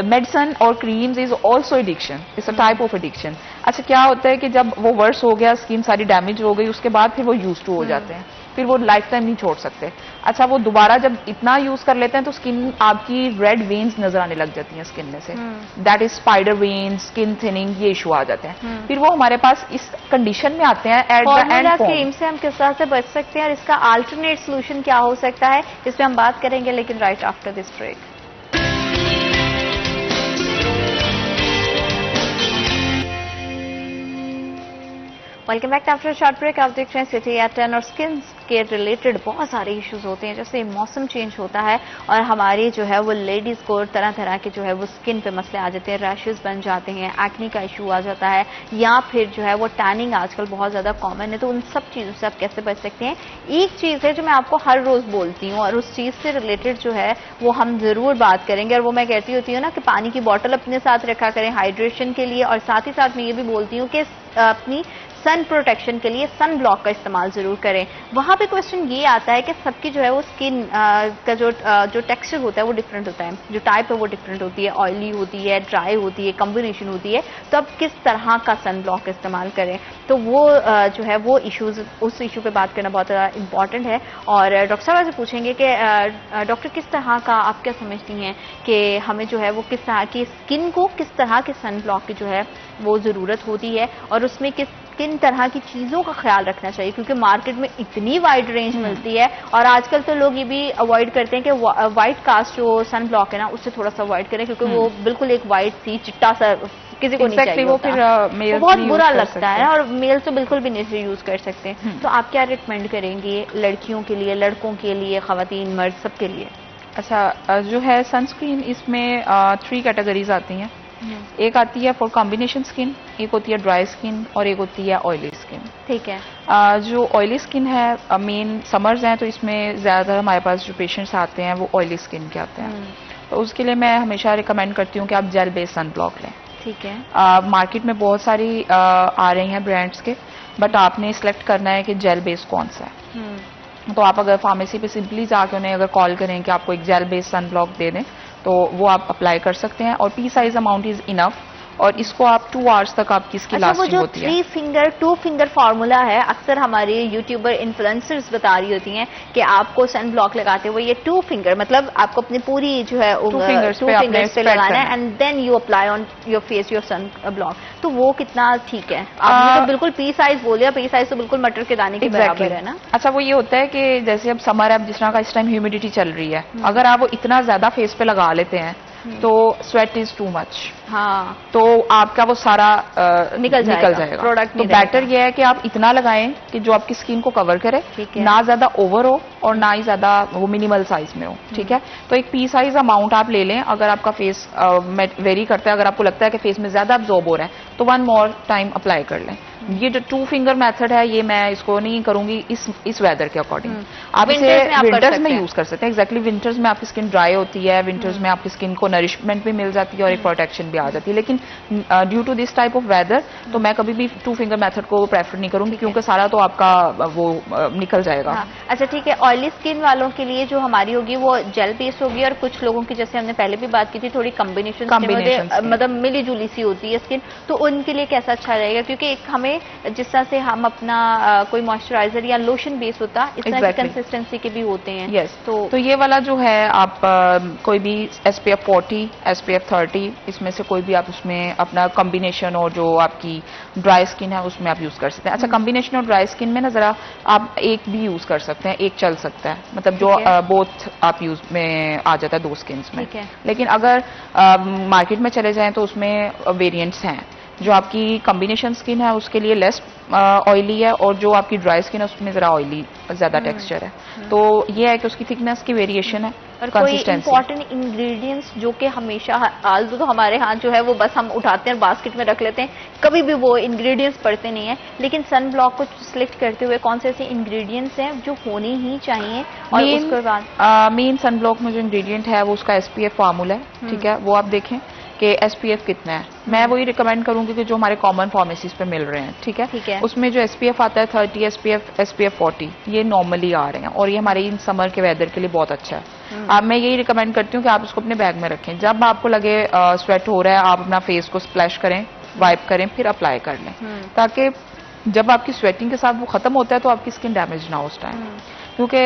मेडिसिन और creams is also addiction, it's a type of addiction. अच्छा, क्या होता है कि जब वो वर्स हो गया, स्किन सारी डैमेज हो गई, उसके बाद फिर वो यूज टू हो जाते हैं, फिर वो लाइफ टाइम नहीं छोड़ सकते। अच्छा, वो दोबारा जब इतना यूज कर लेते हैं तो स्किन आपकी रेड वेन्स नजर आने लग जाती हैं स्किन में से, that is spider veins, skin thinning, ये इशू आ जाते हैं। फिर वो हमारे पास इस कंडीशन में आते हैं at the end form. Cream से हम किस तरह से बच सकते हैं और इसका अल्टरनेट सोल्यूशन क्या हो सकता है, इस पे हम बात करेंगे, लेकिन right after this break. Welcome back after short break. आप देख रहे हैं सिटी एट 10 और स्किन के रिलेटेड बहुत सारे इश्यूज होते हैं, जैसे मौसम चेंज होता है और हमारी जो है वो लेडीज को तरह तरह के जो है वो स्किन पे मसले आ जाते हैं, रैशेस बन जाते हैं, एक्ने का इशू आ जाता है, या फिर जो है वो टैनिंग आजकल बहुत ज्यादा कॉमन है। तो उन सब चीजों से आप कैसे बच सकते हैं, एक चीज है जो मैं आपको हर रोज बोलती हूँ और उस चीज से रिलेटेड जो है वो हम जरूर बात करेंगे, और वो मैं कहती होती हूँ ना कि पानी की बॉटल अपने साथ रखा करें हाइड्रेशन के लिए, और साथ ही साथ मैं ये भी बोलती हूँ कि अपनी सन प्रोटेक्शन के लिए सन ब्लॉक का इस्तेमाल जरूर करें। वहां पे क्वेश्चन ये आता है कि सबकी जो है वो स्किन का जो टेक्सचर होता है वो डिफरेंट होता है, जो टाइप है वो डिफरेंट होती है, ऑयली होती है, ड्राई होती है, कॉम्बिनेशन होती है, तो अब किस तरह का सन ब्लॉक का इस्तेमाल करें, तो वो जो है वो इश्यूज, उस इशू पे बात करना बहुत ज़्यादा इंपॉर्टेंट है। और डॉक्टर साहब से पूछेंगे कि डॉक्टर किस तरह का आप क्या समझती हैं कि हमें जो है वो किस तरह की स्किन को किस तरह के सन ब्लॉक की जो है वो ज़रूरत होती है और उसमें किन तरह की चीज़ों का ख्याल रखना चाहिए, क्योंकि मार्केट में इतनी वाइड रेंज मिलती है और आजकल तो लोग ये भी अवॉइड करते हैं कि वाइट कास्ट जो सन ब्लॉक है ना उससे थोड़ा सा अवॉइड करें, क्योंकि वो बिल्कुल एक वाइट सी चिट्टा सा किसी को नहीं चाहिए, वो फिर वो बहुत बुरा लगता है और मेल तो बिल्कुल भी नहीं यूज कर सकते। तो आप क्या रिकमेंड करेंगे लड़कियों के लिए, लड़कों के लिए, खवातीन, मर्द, सबके लिए? अच्छा, जो है सनस्क्रीन इसमें 3 कैटेगरीज आती हैं। एक आती है फॉर कॉम्बिनेशन स्किन, एक होती है ड्राई स्किन और एक होती है ऑयली स्किन। ठीक है। जो ऑयली स्किन है, मेन समर्स हैं तो इसमें ज्यादातर हमारे पास जो पेशेंट्स आते हैं वो ऑयली स्किन के आते हैं, तो उसके लिए मैं हमेशा रिकमेंड करती हूँ कि आप जेल बेस्ड सन ब्लॉक लें। ठीक है। मार्केट में बहुत सारी आ रही हैं ब्रांड्स के, बट आपने सिलेक्ट करना है कि जेल बेस्ड कौन सा है। तो आप अगर फार्मेसी पे सिंपली जाके उन्हें अगर कॉल करें कि आपको एक जेल बेस्ड सन ब्लॉक दे दें तो वो आप अप्लाई कर सकते हैं, और P size amount is enough, और इसको आप 2 आवर्स तक आपकी इसकी लास्टिंग होती है। 2 फिंगर फार्मूला है, अक्सर हमारे यूट्यूबर इन्फ्लुएंसर्स बता रही होती हैं कि आपको सन ब्लॉक लगाते हुए ये 2 फिंगर, मतलब आपको अपनी पूरी जो है 2 फिंगर्स पे लगाना है and then you apply on your face your sunblock. तो वो कितना ठीक है? आपने तो बिल्कुल पी साइज बोलिए, पी साइज तो बिल्कुल मटर के दाने के बराबर है ना। अच्छा, वो ये होता है कि जैसे अब समर है, जिस तरह का इस टाइम ह्यूमिडिटी चल रही है, अगर आप वो इतना ज्यादा फेस पे लगा लेते हैं तो स्वेट इज टू मच, हाँ, तो आपका वो सारा निकल जाएगा प्रोडक्ट। तो बेटर ये है कि आप इतना लगाएं कि जो आपकी स्किन को कवर करे, ठीक है। ना ज्यादा ओवर हो और ना ही ज्यादा वो मिनिमल साइज में हो, ठीक है। तो एक पी साइज अमाउंट आप ले लें। अगर आपका फेस वेरी करता है, अगर आपको लगता है कि फेस में ज्यादा अब्जॉर्ब हो रहा है तो 1 मोर टाइम अप्लाई कर लें। ये जो 2 फिंगर मेथड है ये मैं इसको नहीं करूंगी इस वेदर के अकॉर्डिंग। आप इसे विंटर्स में यूज कर सकते हैं। एग्जैक्टली विंटर्स में आपकी स्किन ड्राई होती है, विंटर्स में आपकी स्किन को नरिशमेंट भी मिल जाती है और एक प्रोटेक्शन भी आ जाती है। लेकिन due to this type of weather तो मैं कभी भी 2 फिंगर मेथड को प्रेफर नहीं करूंगी, क्योंकि सारा तो आपका वो निकल जाएगा। हाँ, अच्छा ठीक है। ऑयली स्किन वालों के लिए जो हमारी होगी वो जेल बेस होगी, और कुछ लोगों की जैसे हमने पहले भी बात की थी थोड़ी कॉम्बिनेशन मतलब मिली जुली सी होती है स्किन, तो उनके लिए कैसा अच्छा रहेगा? क्योंकि एक हमें जिस तरह से हम अपना कोई मॉइस्चराइजर या लोशन बेस होता इस तरह की कंसिस्टेंसी के भी होते हैं। यस, तो ये वाला जो है आप कोई भी SPF 40, SPF 30 इसमें से कोई भी आप उसमें अपना कॉम्बिनेशन और जो आपकी ड्राई स्किन है उसमें आप यूज कर सकते हैं। अच्छा, कॉम्बिनेशन और ड्राई स्किन में ना जरा आप एक भी यूज कर सकते हैं, एक चल सकता है, मतलब जो बोथ आप यूज में आ जाता है 2 स्किन्स में। लेकिन अगर मार्केट में चले जाएं तो उसमें वेरिएंट्स हैं। जो आपकी कॉम्बिनेशन स्किन है उसके लिए लेस ऑयली है, और जो आपकी ड्राई स्किन है उसमें जरा ऑयली ज्यादा टेक्सचर है। तो ये है कि उसकी थिकनेस की वेरिएशन है और कोई इंपॉर्टेंट इंग्रेडिएंट्स जो कि हमेशा आलू तो हमारे हाथ जो है वो बस हम उठाते हैं बास्केट में रख लेते हैं, कभी भी वो इंग्रेडिएंट्स पड़ते नहीं है। लेकिन सन ब्लॉक को सिलेक्ट करते हुए कौन से ऐसे इंग्रेडिएंट्स हैं जो होने ही चाहिए? और उसके बाद मेन सन ब्लॉक में जो इंग्रेडिएंट है वो उसका SPF फार्मूला है, ठीक है। वो आप देखें कि SPF कितना है। मैं वही रिकमेंड करूंगी कि जो हमारे कॉमन फार्मेसीज पे मिल रहे हैं, ठीक है, उसमें जो SPF आता है 30 SPF 40 ये नॉर्मली आ रहे हैं, और ये हमारे इन समर के वेदर के लिए बहुत अच्छा है। मैं यही रिकमेंड करती हूँ कि आप उसको अपने बैग में रखें। जब आपको लगे स्वेट हो रहा है आप अपना फेस को स्प्लैश करें, वाइप करें, फिर अप्लाई कर लें, ताकि जब आपकी स्वेटिंग के साथ वो खत्म होता है तो आपकी स्किन डैमेज ना हो उस टाइम। क्योंकि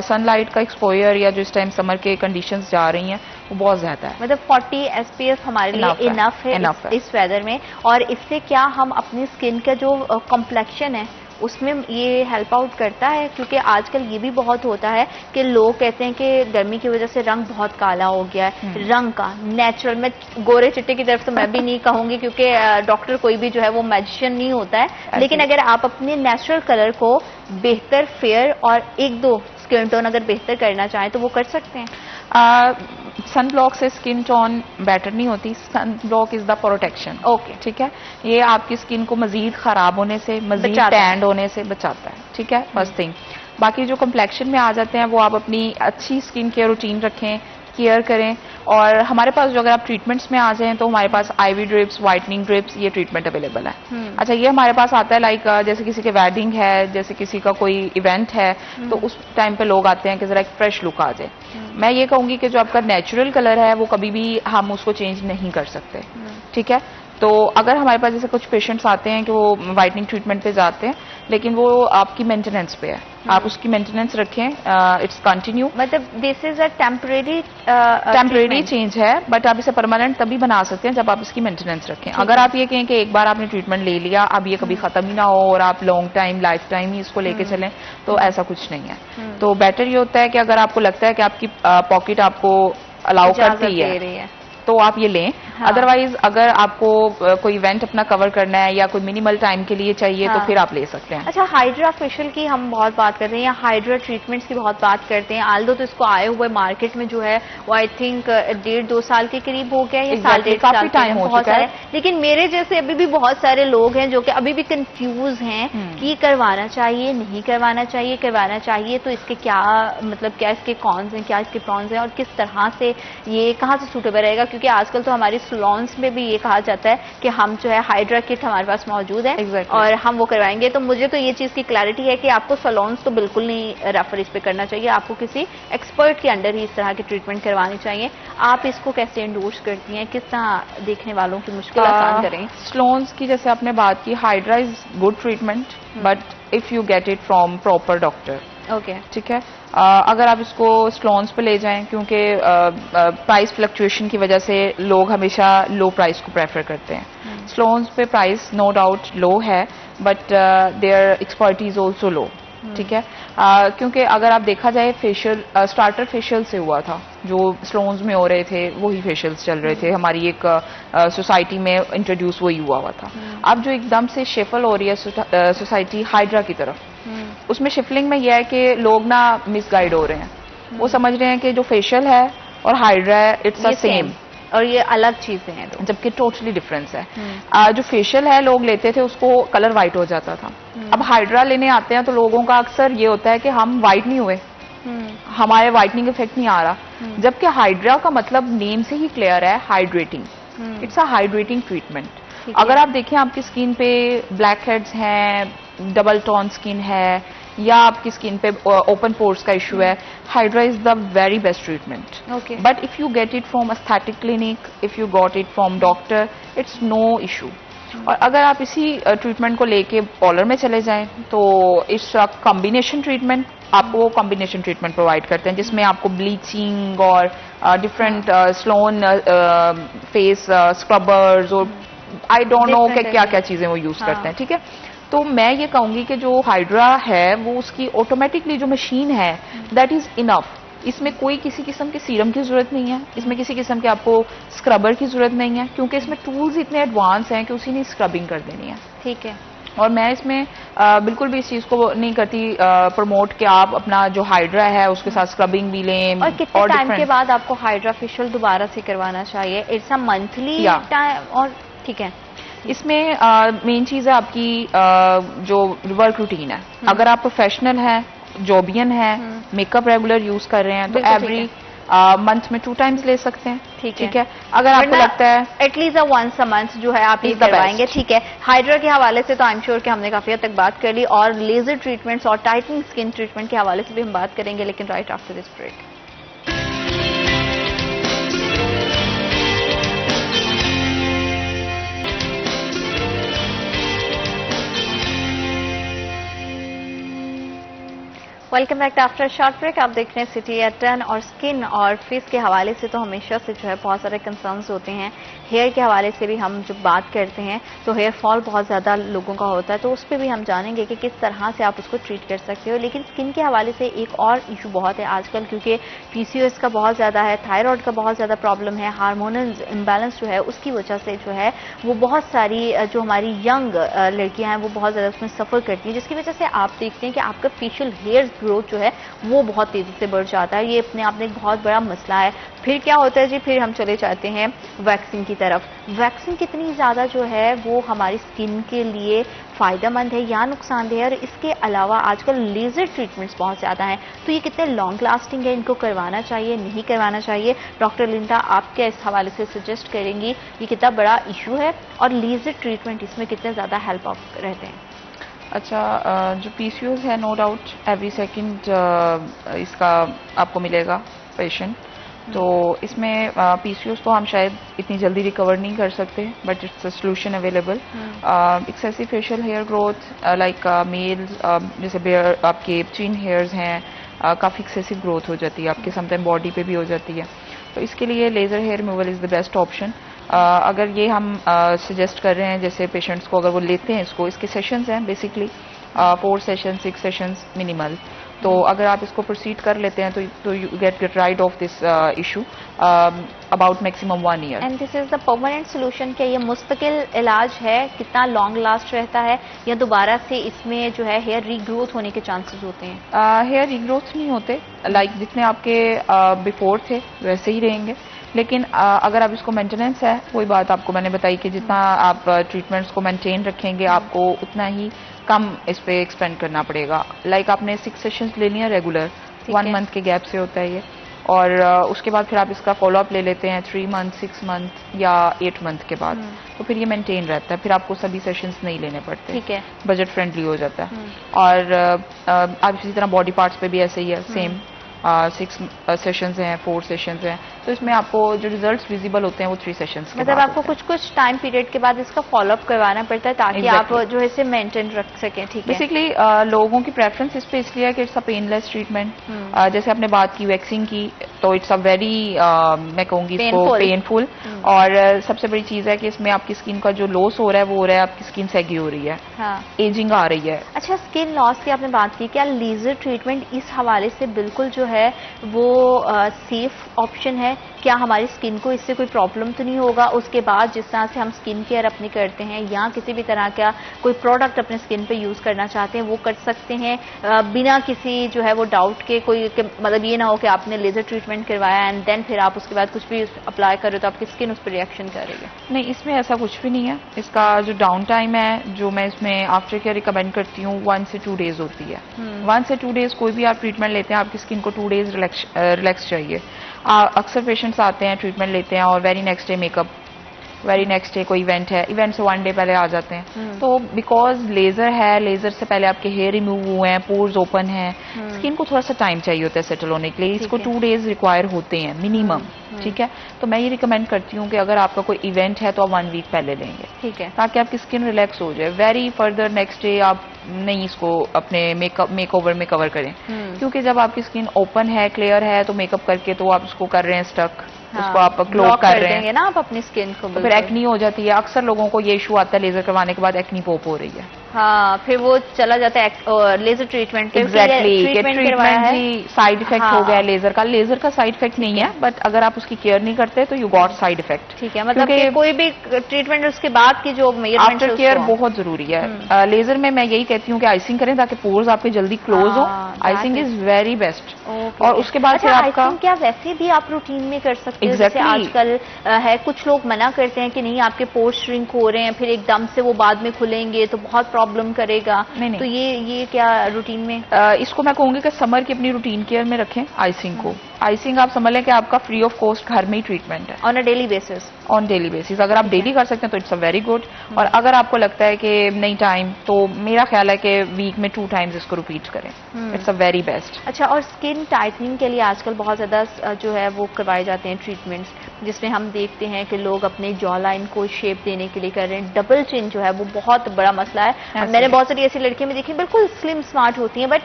सनलाइट का एक्सपोजर या जो इस टाइम समर के कंडीशंस जा रही हैं वो बहुत ज्यादा है। मतलब 40 SPF हमारे लिए इनफ है इस वेदर में। और इससे क्या हम अपनी स्किन का जो कॉम्प्लेक्शन है उसमें ये हेल्प आउट करता है? क्योंकि आजकल ये भी बहुत होता है कि लोग कहते हैं कि गर्मी की वजह से रंग बहुत काला हो गया है। रंग का नेचुरल, मैं गोरे चिट्टे की तरफ तो मैं भी नहीं कहूंगी क्योंकि डॉक्टर कोई भी जो है वो मैजिशियन नहीं होता है, लेकिन अगर आप अपने नेचुरल कलर को बेहतर, फेयर और 1-2 स्किन टोन अगर बेहतर करना चाहें तो वो कर सकते हैं। सन ब्लॉक से स्किन टोन बेटर नहीं होती। Sunblock is the protection. Okay, ठीक है, ये आपकी स्किन को मजीद खराब होने से, मजीद टैंड होने से बचाता है, ठीक है, फर्स्ट थिंग। बाकी जो कम्प्लेक्शन में आ जाते हैं वो आप अपनी अच्छी स्किन केयर रूटीन रखें, केयर करें। और हमारे पास जो अगर आप ट्रीटमेंट्स में आ जाएं तो हमारे पास IV ड्रिप्स, वाइटनिंग ड्रिप्स, ये ट्रीटमेंट अवेलेबल है। अच्छा, ये हमारे पास आता है लाइक जैसे किसी के वेडिंग है, जैसे किसी का कोई इवेंट है, तो उस टाइम पे लोग आते हैं कि जरा एक फ्रेश लुक आ जाए। मैं ये कहूंगी कि जो आपका नेचुरल कलर है वो कभी भी हम उसको चेंज नहीं कर सकते, ठीक है। तो अगर हमारे पास जैसे कुछ पेशेंट्स आते हैं कि वो वाइटनिंग ट्रीटमेंट पे जाते हैं, लेकिन वो आपकी मेंटेनेंस पे है, आप उसकी मेंटेनेंस रखें, इट्स कंटिन्यू। मतलब this is a temporary change है, बट आप इसे परमानेंट तभी बना सकते हैं जब आप इसकी मेंटेनेंस रखें। अगर आप ये कहें कि एक बार आपने ट्रीटमेंट ले लिया, अब ये कभी खत्म ही ना हो और आप लॉन्ग टाइम, लाइफ टाइम ही इसको लेके चलें, तो ऐसा कुछ नहीं है। तो बेटर ये होता है कि अगर आपको लगता है कि आपकी पॉकेट आपको अलाउ करती है तो आप ये लें। अदरवाइज अगर आपको कोई इवेंट अपना कवर करना है या कोई मिनिमल टाइम के लिए चाहिए तो फिर आप ले सकते हैं। अच्छा, हाइड्रा फेशियल की हम बहुत बात करते हैं या हाइड्रा ट्रीटमेंट्स की बहुत बात करते हैं। आल्दो तो इसको आए हुए मार्केट में जो है वो आई थिंक 1.5-2 साल के करीब हो गया, या साल डेढ़ काफी टाइम हो चुका है। लेकिन मेरे जैसे अभी भी बहुत सारे लोग हैं जो कि अभी भी कंफ्यूज हैं कि करवाना चाहिए, नहीं करवाना चाहिए, करवाना चाहिए तो इसके क्या मतलब, क्या इसके कॉन्स हैं, क्या इसके प्रॉन्स हैं, और किस तरह से ये कहाँ से सूटेबल रहेगा? क्योंकि आजकल तो हमारी सैलून्स में भी ये कहा जाता है कि हम जो है हाइड्रा किट हमारे पास मौजूद है और हम वो करवाएंगे। तो मुझे तो ये चीज की क्लैरिटी है कि आपको सैलून्स तो बिल्कुल नहीं रेफर इस पे करना चाहिए, आपको किसी एक्सपर्ट के अंडर ही इस तरह की ट्रीटमेंट करवानी चाहिए। आप इसको कैसे एंडोर्स करती हैं, किस तरह देखने वालों की मुश्किल आसान करें? सैलून्स की जैसे आपने बात की, hydra is good treatment but if you get it from proper doctor, okay, ठीक है। अगर आप इसको सैलून्स पे ले जाएं, क्योंकि प्राइस फ्लक्चुएशन की वजह से लोग हमेशा लो प्राइस को प्रेफर करते हैं। सैलून्स पे प्राइस नो डाउट लो है but there expertise also low, ठीक है। क्योंकि अगर आप देखा जाए फेशियल स्टार्टर फेशियल से हुआ था, जो सलोन्स में हो रहे थे वही फेशियल्स चल रहे थे, हमारी एक सोसाइटी में इंट्रोड्यूस वही हुआ था। अब जो एकदम से शिफल हो रही है सोसाइटी हाइड्रा की तरफ, उसमें शिफलिंग में यह है कि लोग ना मिसगाइड हो रहे हैं, वो समझ रहे हैं कि जो फेशियल है और हाइड्रा है इट्स द सेम, और ये अलग चीजें हैं, जबकि टोटली डिफरेंस है। जो फेशियल है लोग लेते थे उसको कलर वाइट हो जाता था, अब हाइड्रा लेने आते हैं तो लोगों का अक्सर ये होता है कि हम वाइट नहीं हुए, हमारे वाइटनिंग इफेक्ट नहीं आ रहा, जबकि हाइड्रा का मतलब नेम से ही क्लियर है, hydrating, it's a hydrating treatment. अगर आप देखें आपकी स्किन पे ब्लैक हेड्स हैं, डबल टोन स्किन है, या आपकी स्किन पे ओपन पोर्स का इशू है, hydra is the very best treatment. But if you get it from aesthetic clinic, if you got it from doctor, it's no issue. और अगर आप इसी ट्रीटमेंट को लेके पार्लर में चले जाएं तो इट्स कॉम्बिनेशन ट्रीटमेंट, आपको वो कॉम्बिनेशन ट्रीटमेंट प्रोवाइड करते हैं जिसमें आपको ब्लीचिंग और डिफरेंट स्लोन फेस स्क्रबर्स और आई डोंट नो कि क्या क्या चीजें वो यूज करते हैं, ठीक है। तो मैं ये कहूंगी कि जो हाइड्रा है वो उसकी ऑटोमेटिकली जो मशीन है दैट इज इनफ, इसमें कोई किसी किस्म के सीरम की जरूरत नहीं है, इसमें किसी किस्म के आपको स्क्रबर की जरूरत नहीं है, क्योंकि इसमें टूल्स इतने एडवांस हैं कि उसी ने स्क्रबिंग कर देनी है, ठीक है। और मैं इसमें बिल्कुल भी इस चीज को नहीं करती प्रमोट कि आप अपना जो हाइड्रा है उसके साथ स्क्रबिंग भी लें। और कितने टाइम के बाद आपको हाइड्रा फेशियल दोबारा से करवाना चाहिए? It's a monthly time? और ठीक है, इसमें मेन चीज है आपकी जो वर्क रूटीन है। अगर आप प्रोफेशनल हैं, जॉबियन है, मेकअप रेगुलर यूज कर रहे हैं तो एवरी मंथ में 2 टाइम्स ले सकते हैं, ठीक है। अगर आपको लगता है एटलीस्ट वंस अ मंथ जो है आप ये करवाएंगे, ठीक है। हाइड्रा के हवाले से तो आई एम श्योर कि हमने काफी हद तक बात कर ली, और लेजर ट्रीटमेंट्स और टाइटनिंग स्किन ट्रीटमेंट के हवाले से भी हम बात करेंगे, लेकिन right after this break. Welcome back after short break. आप देख रहे हैं सिटी एट 10, और स्किन और फेस के हवाले से तो हमेशा से जो है बहुत सारे कंसर्न्स होते हैं। हेयर के हवाले से भी हम जब बात करते हैं तो हेयर फॉल बहुत ज़्यादा लोगों का होता है, तो उस पर भी हम जानेंगे कि किस तरह से आप उसको ट्रीट कर सकते हो। लेकिन स्किन के हवाले से एक और इशू बहुत है आजकल, क्योंकि PCOS का बहुत ज़्यादा है, थायराइड का बहुत ज़्यादा प्रॉब्लम है, हार्मोनल इम्बैलेंस जो है उसकी वजह से जो है वो बहुत सारी जो हमारी यंग लड़कियाँ हैं वो बहुत ज़्यादा उसमें सफ़र करती हैं, जिसकी वजह से आप देखते हैं कि आपका फेशियल हेयर ग्रोथ जो है वो बहुत तेजी से बढ़ जाता है। ये अपने आप में एक बहुत बड़ा मसला है। फिर क्या होता है जी, फिर हम चले जाते हैं वैक्सिंग की तरफ। वैक्सिंग कितनी ज़्यादा जो है वो हमारी स्किन के लिए फ़ायदेमंद है या नुकसानदेह है? और इसके अलावा आजकल लेज़र ट्रीटमेंट्स बहुत ज़्यादा हैं, तो ये कितने लॉन्ग लास्टिंग है, इनको करवाना चाहिए नहीं करवाना चाहिए? डॉक्टर लिंडा, आप क्या इस हवाले से सजेस्ट करेंगी? ये कितना बड़ा इशू है और लेज़र ट्रीटमेंट इसमें कितने ज़्यादा हेल्प अप रहते हैं? अच्छा, जो PCOS है नो डाउट एवरी सेकंड इसका आपको मिलेगा पेशेंट, तो इसमें PCOS को हम शायद इतनी जल्दी रिकवर नहीं कर सकते, but it's a solution available. Excessive facial hair growth like males, जैसे बेयर आपके चिन हेयर्स हैं, काफ़ी एक्सेसिव ग्रोथ हो जाती है आपके, समटाइम बॉडी पे भी हो जाती है, तो इसके लिए laser hair removal is the best option. अगर ये हम सजेस्ट कर रहे हैं जैसे पेशेंट्स को, अगर वो लेते हैं इसको, इसके सेशंस हैं बेसिकली 4 सेशन 6 सेशंस मिनिमल, तो अगर आप इसको प्रोसीड कर लेते हैं तो you get rid of this issue about maximum 1 year. And this is the permanent solution? क्या ये मुस्तकिल इलाज है? कितना लॉन्ग लास्ट रहता है, या दोबारा से इसमें जो है हेयर रीग्रोथ होने के चांसेस होते हैं? हेयर रीग्रोथ नहीं होते, लाइक जितने आपके बिफोर थे वैसे ही रहेंगे, लेकिन अगर आप इसको मेंटेनेंस है, वही बात आपको मैंने बताई कि जितना आप ट्रीटमेंट्स को मेंटेन रखेंगे आपको उतना ही कम इस पे एक्सपेंड करना पड़ेगा। लाइक आपने 6 सेशंस लेनी है रेगुलर, 1 मंथ के गैप से होता है ये, और उसके बाद फिर आप इसका फॉलोअप ले लेते हैं 3 मंथ 6 मंथ या 8 मंथ के बाद, तो फिर ये मेंटेन रहता है, फिर आपको सभी सेशंस नहीं लेने पड़ते, ठीक है, बजट फ्रेंडली हो जाता है। और आप इसी तरह बॉडी पार्ट्स पे भी ऐसे ही है, सेम 6 सेशंस हैं, 4 सेशंस हैं, तो इसमें आपको जो रिजल्ट्स विजिबल होते हैं वो 3 सेशंस के मतलब बाद आपको होते हैं। कुछ टाइम पीरियड के बाद इसका फॉलोअप करवाना पड़ता है ताकि Exactly. आप जो है इसे मेंटेन रख सकें, ठीक है? बेसिकली लोगों की प्रेफरेंस इस पे इसलिए है कि इट्स अ पेनलेस ट्रीटमेंट। जैसे आपने बात की वैक्सिंग की, तो इट्स अ वेरी मैं कहूँगी इसको Painful. पेनफुल। और सबसे बड़ी चीज़ है कि इसमें आपकी स्किन का जो लॉस हो रहा है वो हो रहा है, आपकी स्किन सैगी हो रही है, हाँ। एजिंग आ रही है। अच्छा, स्किन लॉस की आपने बात की, क्या लेजर ट्रीटमेंट इस हवाले से बिल्कुल जो है वो सेफ ऑप्शन है? क्या हमारी स्किन को इससे कोई प्रॉब्लम तो नहीं होगा? उसके बाद जिस तरह से हम स्किन केयर अपनी करते हैं या किसी भी तरह का कोई प्रोडक्ट अपने स्किन पे यूज करना चाहते हैं वो कर सकते हैं बिना किसी जो है वो डाउट के? मतलब ये ना हो कि आपने लेजर ट्रीटमेंट करवाया एंड देन फिर आप उसके बाद कुछ भी अप्लाई करो तो आपकी स्किन उस पर रिएक्शन कर रही है। नहीं, इसमें ऐसा कुछ भी नहीं है। इसका जो डाउन टाइम है जो मैं इसमें आफ्टर केयर रिकमेंड करती हूँ 1 से 2 डेज होती है। 1 से 2 डेज कोई भी आप ट्रीटमेंट लेते हैं, आपकी स्किन को 2 डेज रिलैक्स चाहिए। अक्सर पेशेंट्स आते हैं, ट्रीटमेंट लेते हैं और very next day makeup, very next day कोई इवेंट है, इवेंट से 1 डे पहले आ जाते हैं। तो बिकॉज लेजर है, लेजर से पहले आपके हेयर रिमूव हुए हैं, पोर्स ओपन है, स्किन को थोड़ा सा टाइम चाहिए होता है सेटल होने के लिए। इसको 2 डेज रिक्वायर होते हैं मिनिमम, ठीक है? तो मैं ये रिकमेंड करती हूँ कि अगर आपका कोई इवेंट है तो आप 1 वीक पहले लेंगे, ठीक है, ताकि आपकी स्किन रिलैक्स हो जाए। वेरी फर्दर नेक्स्ट डे आप नहीं इसको अपने मेकओवर में कवर करें, क्योंकि जब आपकी स्किन ओपन है, क्लियर है, तो मेकअप करके तो आप उसको कर रहे हैं स्टक, उसको आप क्लोज कर रहे हैं ना आप अपनी स्किन को, तो फिर एक्नी हो जाती है। अक्सर लोगों को ये इशू आता है लेजर करवाने के बाद एक्नी पॉप हो रही है। हाँ, फिर वो चला जाता है लेजर ट्रीटमेंट पे। एग्जैक्टली, ट्रीटमेंट करवाया है, साइड इफेक्ट हाँ। हो गया लेजर का। लेजर का साइड इफेक्ट नहीं है, बट अगर आप उसकी केयर नहीं करते तो यू गॉट साइड इफेक्ट। ठीक है, मतलब कि कोई भी ट्रीटमेंट उसके बाद की जो आफ्टर केयर बहुत जरूरी है। लेजर में मैं यही कहती हूँ कि आइसिंग करें ताकि पोर्स आपके जल्दी क्लोज हो। Icing is very best. और उसके बाद फिर आपका क्या वैसे भी आप रूटीन में कर सकते हैं? जैसे आजकल है कुछ लोग मना करते हैं कि नहीं आपके पोर्स श्रिंक हो रहे हैं, फिर एकदम से वो बाद में खुलेंगे तो बहुत प्रॉब्लम करेगा। नहीं, तो ये क्या रूटीन में? इसको मैं कहूंगी कि समर की अपनी रूटीन केयर में रखें आइसिंग को। आइसिंग आप समझ लें कि आपका फ्री ऑफ कॉस्ट घर में ही ट्रीटमेंट है, on a daily basis. On daily basis अगर आप डेली कर सकते हैं तो इट्स अ वेरी गुड। और अगर आपको लगता है कि नहीं टाइम, तो मेरा ख्याल है कि वीक में 2 टाइम्स इसको रिपीट करें, इट्स अ वेरी बेस्ट। अच्छा, और स्किन टाइटनिंग के लिए आजकल बहुत ज्यादा जो है वो करवाए जाते हैं ट्रीटमेंट्स, जिसमें हम देखते हैं कि लोग अपने जॉ लाइन को शेप देने के लिए कर रहे हैं। डबल चिन जो है वो बहुत बड़ा मसला है। मैंने बहुत सारी ऐसी लड़कियां भी देखी, बिल्कुल स्लिम स्मार्ट होती हैं, बट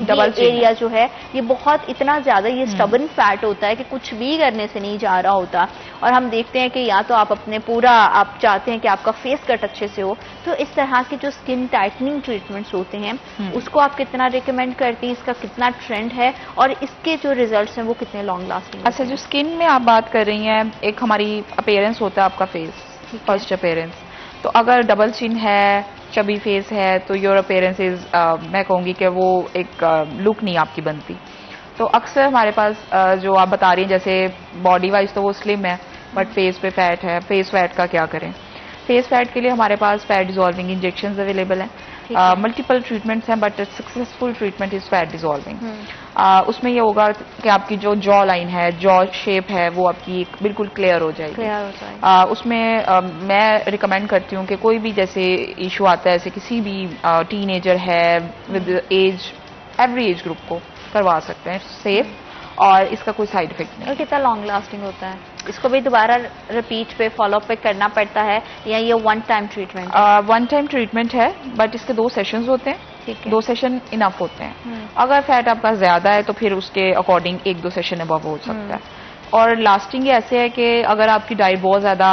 डबल एरिया जो है ये बहुत इतना ज्यादा ये स्टबन फैट होता है कि कुछ भी करने से नहीं जा रहा होता। और हम देखते हैं कि या तो आप अपने पूरा आप चाहते हैं कि आपका फेस कट अच्छे से हो, तो इस तरह की जो स्किन टाइटनिंग ट्रीटमेंट्स होते हैं उसको आप कितना रिकमेंड करती हैं? इसका कितना ट्रेंड है और इसके जो रिजल्ट्स हैं वो कितने लॉन्ग लास्टिंग? अच्छा, जो स्किन में आप बात कर रही हैं, एक हमारी अपीयरेंस होता है आपका फेस, फर्स्ट अपीयरेंस। तो अगर डबल चिन है, चबी फेस है, तो योर अपीयरेंस इज मैं कहूँगी कि वो एक लुक नहीं आपकी बनती। तो अक्सर हमारे पास जो आप बता रही हैं, जैसे बॉडी वाइज तो वो स्लिम है बट फेस पे फैट है, फेस फैट का क्या करें? फेस फैट के लिए हमारे पास फैट डिजॉल्विंग इंजेक्शंस अवेलेबल हैं। मल्टीपल ट्रीटमेंट्स हैं, but successful treatment is fat dissolving. उसमें ये होगा कि आपकी जो जॉ लाइन है, जॉ शेप है, वो आपकी बिल्कुल क्लियर हो जाएगी। उसमें मैं रिकमेंड करती हूँ कि कोई भी जैसे इशू आता है, जैसे किसी भी टीनेजर है with age, every age group को करवा सकते हैं, सेफ और इसका कोई साइड इफेक्ट नहीं। और कितना लॉन्ग लास्टिंग होता है? इसको भी दोबारा रिपीट पे फॉलोअप पे करना पड़ता है या ये 1 टाइम ट्रीटमेंट? 1 टाइम ट्रीटमेंट है, बट इसके 2 सेशंस होते हैं। ठीक है, 2 सेशन इनफ होते हैं। अगर फैट आपका ज्यादा है तो फिर उसके अकॉर्डिंग 1-2 सेशन अबव हो सकता है। और लास्टिंग ऐसे है कि अगर आपकी डाइट बहुत ज्यादा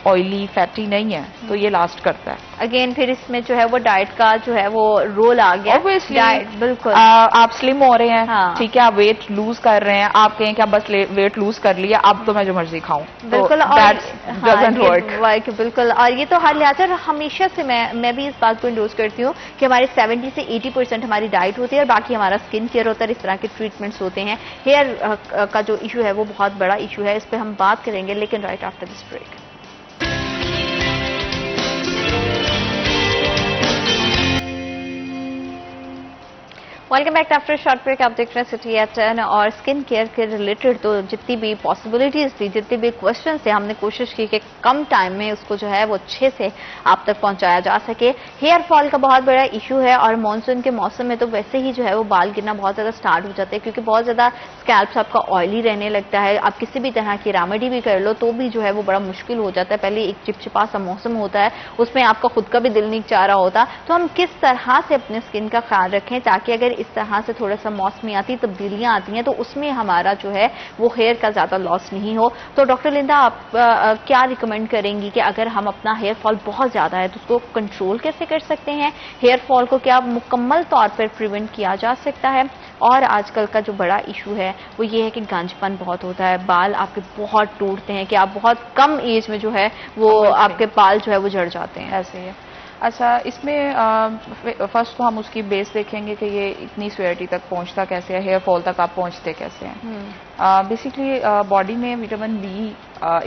ऑयली फैटी नहीं है तो ये लास्ट करता है। अगेन फिर इसमें जो है वो डाइट का जो है वो रोल आ गया। Obviously, डाइट बिल्कुल आप स्लिम हो रहे हैं, हाँ। ठीक है, आप वेट लूज कर रहे हैं, आप कहें कि आप बस वेट लूज कर लिया, अब तो मैं जो मर्जी खाऊं, बिल्कुल, डजंट वर्क। बिल्कुल। और ये तो हर लिहाज से हमेशा से मैं भी इस बात को इंडोर्स करती हूँ कि हमारे 70 से 80% हमारी डाइट होती है और बाकी हमारा स्किन केयर होता है, इस तरह के ट्रीटमेंट्स होते हैं। हेयर का जो इशू है वो बहुत बड़ा इशू है, इस पर हम बात करेंगे, लेकिन right after this break. Welcome back after short break. आप देख रहे हैं सिटी एट 10 और स्किन केयर के रिलेटेड तो जितनी भी पॉसिबिलिटीज थी, जितने भी क्वेश्चन थे, हमने कोशिश की कि कम टाइम में उसको जो है वो अच्छे से आप तक पहुंचाया जा सके। हेयर फॉल का बहुत बड़ा इशू है और मानसून के मौसम में तो वैसे ही जो है वो बाल गिरना बहुत ज्यादा स्टार्ट हो जाते हैं, क्योंकि बहुत ज्यादा स्कैल्प आपका ऑयली रहने लगता है। आप किसी भी तरह की रेमेडी भी कर लो तो भी जो है वो बड़ा मुश्किल हो जाता है। पहले एक चिपचिपा सा मौसम होता है, उसमें आपका खुद का भी दिल नहीं चाह रहा होता। तो हम किस तरह से अपने स्किन का ख्याल रखें ताकि अगर इस तरह से थोड़ा सा मौसमियाती तब्दीलियां आती हैं तो उसमें हमारा जो है वो हेयर का ज्यादा लॉस नहीं हो। तो डॉक्टर लिंदा, आप क्या रिकमेंड करेंगी कि अगर हम अपना हेयर फॉल बहुत ज्यादा है तो उसको कंट्रोल कैसे कर सकते हैं? हेयर फॉल को क्या मुकम्मल तौर पर प्रिवेंट किया जा सकता है? और आजकल का जो बड़ा इशू है वो ये है कि गांजपन बहुत होता है, बाल आपके बहुत टूटते हैं कि आप बहुत कम एज में जो है वो आपके बाल जो है वो झड़ जाते हैं। ऐसे ही है। अच्छा, इसमें फर्स्ट तो हम उसकी बेस देखेंगे कि ये इतनी स्वेरिटी तक पहुंचता कैसे है, हेयर फॉल तक आप पहुंचते कैसे हैं। बेसिकली बॉडी में vitamin B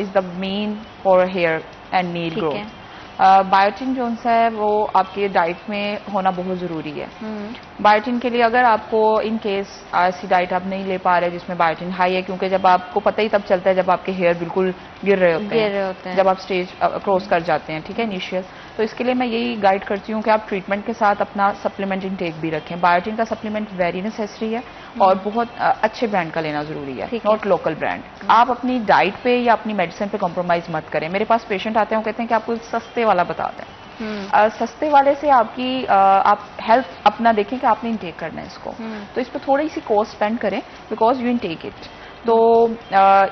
is the main for hair and nail growth. Biotin जो है वो आपके डाइट में होना बहुत ज़रूरी है। बायोटिन के लिए अगर आपको इन केस ऐसी डाइट आप नहीं ले पा रहे जिसमें बायोटिन हाई है, क्योंकि जब आपको पता ही तब चलता है जब आपके हेयर बिल्कुल गिर रहे होते हैं, जब आप स्टेज क्रॉस कर जाते हैं, ठीक है, इनिशियल। तो इसके लिए मैं यही गाइड करती हूँ कि आप ट्रीटमेंट के साथ अपना सप्लीमेंट इनटेक भी रखें। बायोटिन का सप्लीमेंट वेरी नेसेसरी है और बहुत अच्छे ब्रांड का लेना जरूरी है, नॉट लोकल ब्रांड। आप अपनी डाइट पे या अपनी मेडिसिन पे कॉम्प्रोमाइज मत करें। मेरे पास पेशेंट आते हैं, वो कहते हैं कि आपको सस्ते वाला बता दें। सस्ते वाले से आपकी आप हेल्थ अपना देखें कि आपने इनटेक करना है इसको, तो इस पर थोड़ी सी कॉस्ट स्पेंड करें बिकॉज यू इनटेक इट। तो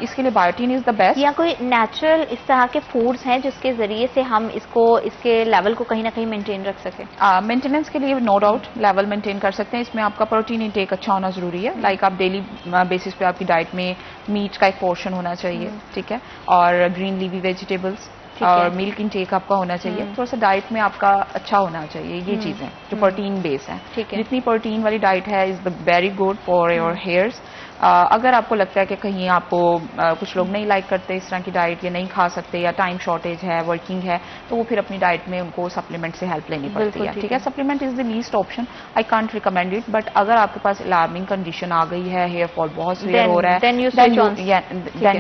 इसके लिए बायोटिन इज द बेस्ट। या कोई नेचुरल इस तरह के फूड्स हैं जिसके जरिए से हम इसके लेवल को कहीं ना कहीं मेंटेन रख सकें? मेंटेनेंस के लिए नो डाउट लेवल मेंटेन कर सकते हैं। इसमें आपका प्रोटीन इंटेक अच्छा होना जरूरी है। लाइक आप डेली बेसिस पे आपकी डाइट में मीट का एक पोर्शन होना चाहिए, ठीक है, और ग्रीन लीवी वेजिटेबल्स और मिल्क इनटेक आपका होना चाहिए। थोड़ा सा डाइट में आपका अच्छा होना चाहिए। ये चीजें जो प्रोटीन बेस है, जितनी प्रोटीन वाली डाइट है is the very good for your hairs. अगर आपको लगता है कि कहीं आपको कुछ लोग नहीं लाइक करते इस तरह की डाइट या नहीं खा सकते या टाइम शॉर्टेज है, वर्किंग है, तो वो फिर अपनी डाइट में उनको सप्लीमेंट से हेल्प लेनी पड़ती है, ठीक है। Supplement is the least option, I can't recommend it, but अगर आपके पास अलार्मिंग कंडीशन आ गई है, हेयर फॉल बहुत सीवियर हो रहा है, देन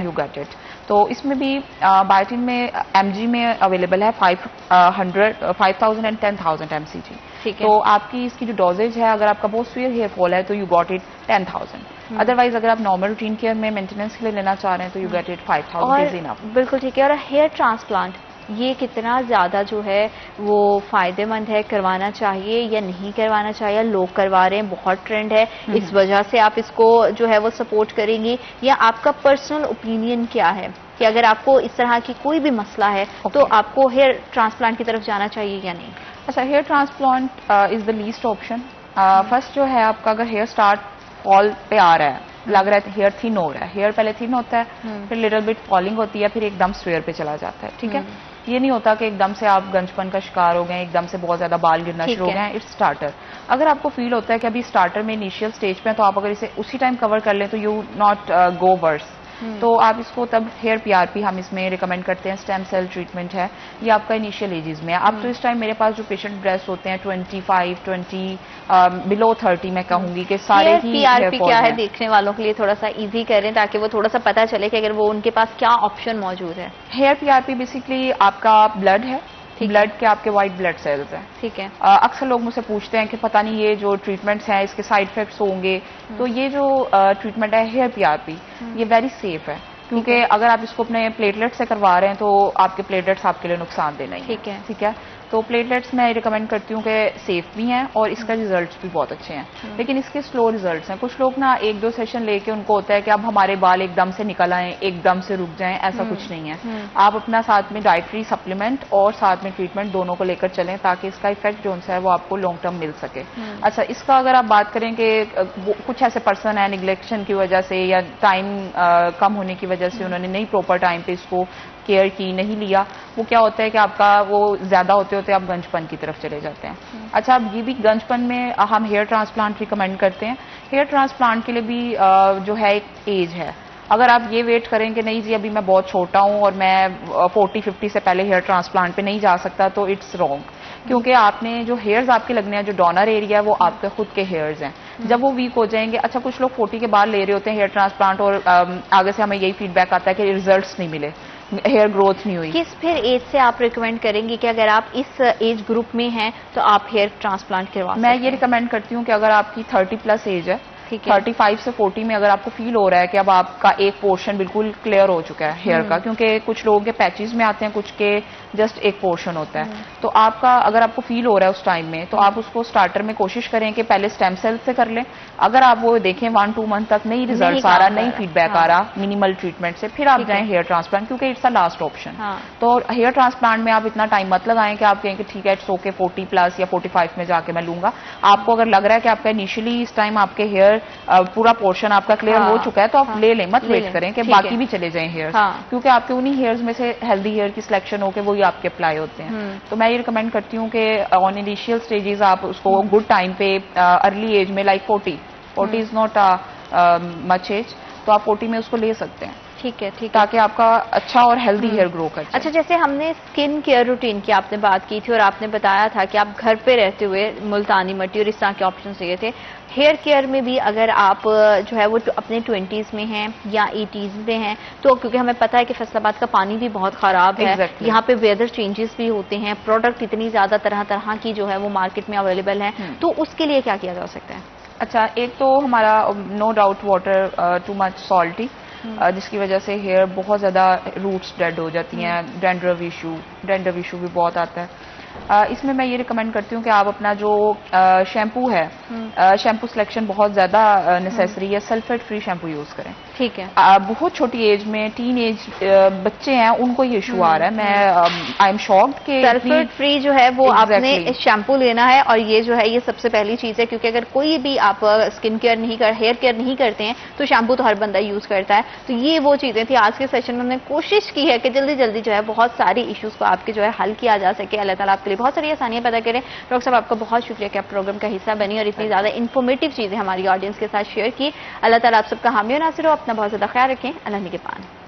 यू गेट इट। तो इसमें भी बायोटिन में mg में अवेलेबल है 5,000 एंड 10,000 mcg। तो आपकी इसकी जो डोजेज है, अगर आपका बहुत सीवियर हेयर फॉल है तो यू गॉट इट 10,000। अदरवाइज अगर आप नॉर्मल रूटीन केयर में मेंटेनेंस के लिए लेना चाह रहे हैं तो you get it 5,000 is enough. बिल्कुल ठीक है। और हेयर ट्रांसप्लांट ये कितना ज्यादा जो है वो फायदेमंद है, करवाना चाहिए या नहीं करवाना चाहिए? लोग करवा रहे हैं, बहुत ट्रेंड है, इस वजह से आप इसको जो है वो सपोर्ट करेंगी, या आपका पर्सनल ओपिनियन क्या है कि अगर आपको इस तरह की कोई भी मसला है तो आपको हेयर ट्रांसप्लांट की तरफ जाना चाहिए या नहीं? अच्छा, hair transplant is the least option. First जो है आपका अगर हेयर स्टार्ट फॉल पे आ रहा है, लग रहा है हेयर थिन हो रहा है, हेयर पहले थिन होता है, फिर लिटिल बिट फॉलिंग होती है, फिर एकदम स्वेयर पे चला जाता है, ठीक है। ये नहीं होता कि एकदम से आप गंजपन का शिकार हो गए, एकदम से बहुत ज्यादा बाल गिरना शुरू हो गए। It's starter. अगर आपको फील होता है कि अभी स्टार्टर में इनिशियल स्टेज पे है तो आप अगर इसे उसी टाइम कवर कर लें तो यू नॉट गो वर्स। तो आप इसको तब हेयर पीआरपी हम इसमें रिकमेंड करते हैं, स्टेम सेल ट्रीटमेंट है, ये आपका इनिशियल एजेस में है। अब तो इस टाइम मेरे पास जो पेशेंट ब्रेस्ट होते हैं 25, 20 बिलो 30 मैं कहूंगी कि सारे ही पीआरपी क्या है देखने वालों के लिए थोड़ा सा इजी करें ताकि वो थोड़ा सा पता चले कि अगर वो उनके पास क्या ऑप्शन मौजूद है। हेयर पीआरपी बेसिकली आपका ब्लड है, ब्लड के आपके व्हाइट ब्लड सेल्स हैं, ठीक है। अक्सर लोग मुझसे पूछते हैं कि पता नहीं ये जो ट्रीटमेंट्स हैं इसके साइड इफेक्ट्स होंगे। तो ये जो ट्रीटमेंट है हेयर पीआरपी, ये वेरी सेफ है, क्योंकि अगर आप इसको अपने प्लेटलेट से करवा रहे हैं तो आपके प्लेटलेट्स आपके लिए नुकसानदेह नहीं है, ठीक है। तो प्लेटलेट्स मैं रिकमेंड करती हूँ कि सेफ भी हैं और इसका रिजल्ट्स भी बहुत अच्छे हैं, लेकिन इसके स्लो रिजल्ट्स हैं। कुछ लोग ना 1-2 सेशन लेके उनको होता है कि अब हमारे बाल एकदम से निकल आए, एकदम से रुक जाएं, ऐसा कुछ नहीं है। आप अपना साथ में डाइटरी सप्लीमेंट और साथ में ट्रीटमेंट दोनों को लेकर चलें ताकि इसका इफेक्ट जो है वो आपको लॉन्ग टर्म मिल सके। अच्छा, इसका अगर आप बात करें कि कुछ ऐसे पर्सन है निग्लेक्शन की वजह से या टाइम कम होने की वजह से उन्होंने नहीं प्रॉपर टाइम पे इसको केयर की, नहीं लिया, वो क्या होता है कि आपका वो ज्यादा होते होते आप गंजपन की तरफ चले जाते हैं। अच्छा, अब ये भी गंजपन में हम हेयर ट्रांसप्लांट रिकमेंड करते हैं। हेयर ट्रांसप्लांट के लिए भी जो है एक एज है। अगर आप ये वेट करें कि नहीं जी अभी मैं बहुत छोटा हूं और मैं 40-50 से पहले हेयर ट्रांसप्लांट पे नहीं जा सकता, तो इट्स रॉन्ग, क्योंकि आपने जो हेयर्स आपके लगने हैं, जो डोनर एरिया है वो आपके खुद के हेयर्स हैं। जब वो वीक हो जाएंगे, अच्छा कुछ लोग 40 के बाद ले रहे होते हैं हेयर ट्रांसप्लांट और आगे से हमें यही फीडबैक आता है कि रिजल्ट्स नहीं मिले, हेयर ग्रोथ नहीं हुई। किस फिर एज से आप रिकमेंड करेंगे कि अगर आप इस एज ग्रुप में हैं तो आप हेयर ट्रांसप्लांट करवा सकते हैं? मैं ये रिकमेंड करती हूँ कि अगर आपकी 30+ एज है, 35 से 40 में अगर आपको फील हो रहा है कि अब आपका एक पोर्शन बिल्कुल क्लियर हो चुका है हेयर का, क्योंकि कुछ लोगों के पैचेस में आते हैं, कुछ के जस्ट एक पोर्शन होता है, तो आपका अगर आपको फील हो रहा है उस टाइम में, तो आप उसको स्टार्टर में कोशिश करें कि पहले स्टेम सेल से कर लें। अगर आप वो देखें 1-2 मंथ तक नहीं रिजल्ट आ रहा, नहीं फीडबैक आ रहा मिनिमल ट्रीटमेंट से, फिर आप जाएं हेयर ट्रांसप्लांट, क्योंकि इट्स अ लास्ट ऑप्शन। तो हेयर ट्रांसप्लांट में आप इतना टाइम मत लगाएं कि आप कहें कि ठीक है इट्स ओके 40+ या 45 में जाके मैं लूंगा। आपको अगर लग रहा है कि आपका इनिशियली इस टाइम आपके हेयर पूरा पोर्शन आपका क्लियर हो चुका है, तो आप ले लें, मत वेट करें कि बाकी भी चले जाएं हेयर्स, क्योंकि आपके उन्हीं हेयर्स में से हेल्दी हेयर की सिलेक्शन होकर वही आपके अप्लाई होते हैं। तो मैं ये रिकमेंड करती हूँ कि ऑन इनिशियल स्टेजेस आप उसको गुड टाइम पे अर्ली एज में, like 40 is not much age, तो आप 40 में उसको ले सकते हैं। ठीक है, ठीक, ताकि आपका अच्छा और हेल्दी हेयर ग्रो कर जाए। अच्छा, जैसे हमने स्किन केयर रूटीन की आपने बात की थी और आपने बताया था कि आप घर पे रहते हुए मुल्तानी मिट्टी और इस तरह के ऑप्शन चाहिए थे, हेयर केयर में भी अगर आप जो है वो अपने 20s में हैं या 80s में हैं, तो क्योंकि हमें पता है कि फैसलाबाद का पानी भी बहुत खराब है, यहाँ पे वेदर चेंजेस भी होते हैं, प्रोडक्ट इतनी ज्यादा तरह तरह की जो है वो मार्केट में अवेलेबल है, तो उसके लिए क्या किया जा सकता है? अच्छा, एक तो हमारा no doubt water too much salty, जिसकी वजह से हेयर बहुत ज्यादा रूट्स डेड हो जाती हैं, डैंड्रफ इशू भी बहुत आता है। इसमें मैं ये रिकमेंड करती हूँ कि आप अपना जो शैम्पू है, शैम्पू सिलेक्शन बहुत ज्यादा नेसेसरी है, सल्फेट फ्री शैम्पू यूज करें। ठीक है। बहुत छोटी एज में, टीन एज बच्चे हैं, उनको ये इशू आ रहा है। मैं आई एम शॉक्ड कि सल्फेट फ्री जो है वो आपने शैम्पू लेना है, और ये जो है ये सबसे पहली चीज है, क्योंकि अगर कोई भी आप स्किन केयर नहीं हेयर केयर नहीं करते हैं तो शैम्पू तो हर बंदा यूज करता है। तो ये वो चीजें थी आज के सेशन में हमने कोशिश की है कि जल्दी जल्दी जो है बहुत सारी इश्यूज को आपके जो है हल किया जा सके। अल्लाह ताला आपके लिए बहुत सारी आसानियां पैदा करें। डॉक्टर साहब, आपका बहुत शुक्रिया कि आप प्रोग्राम का हिस्सा बनी और इतनी ज्यादा इन्फॉर्मेटिव चीजें हमारी ऑडियंस के साथ शेयर की। अल्लाह ताला आप सबका हामी और नासिर हो। अपना बहुत ज्यादा ख्याल रखें। अल्लाह निगहबान।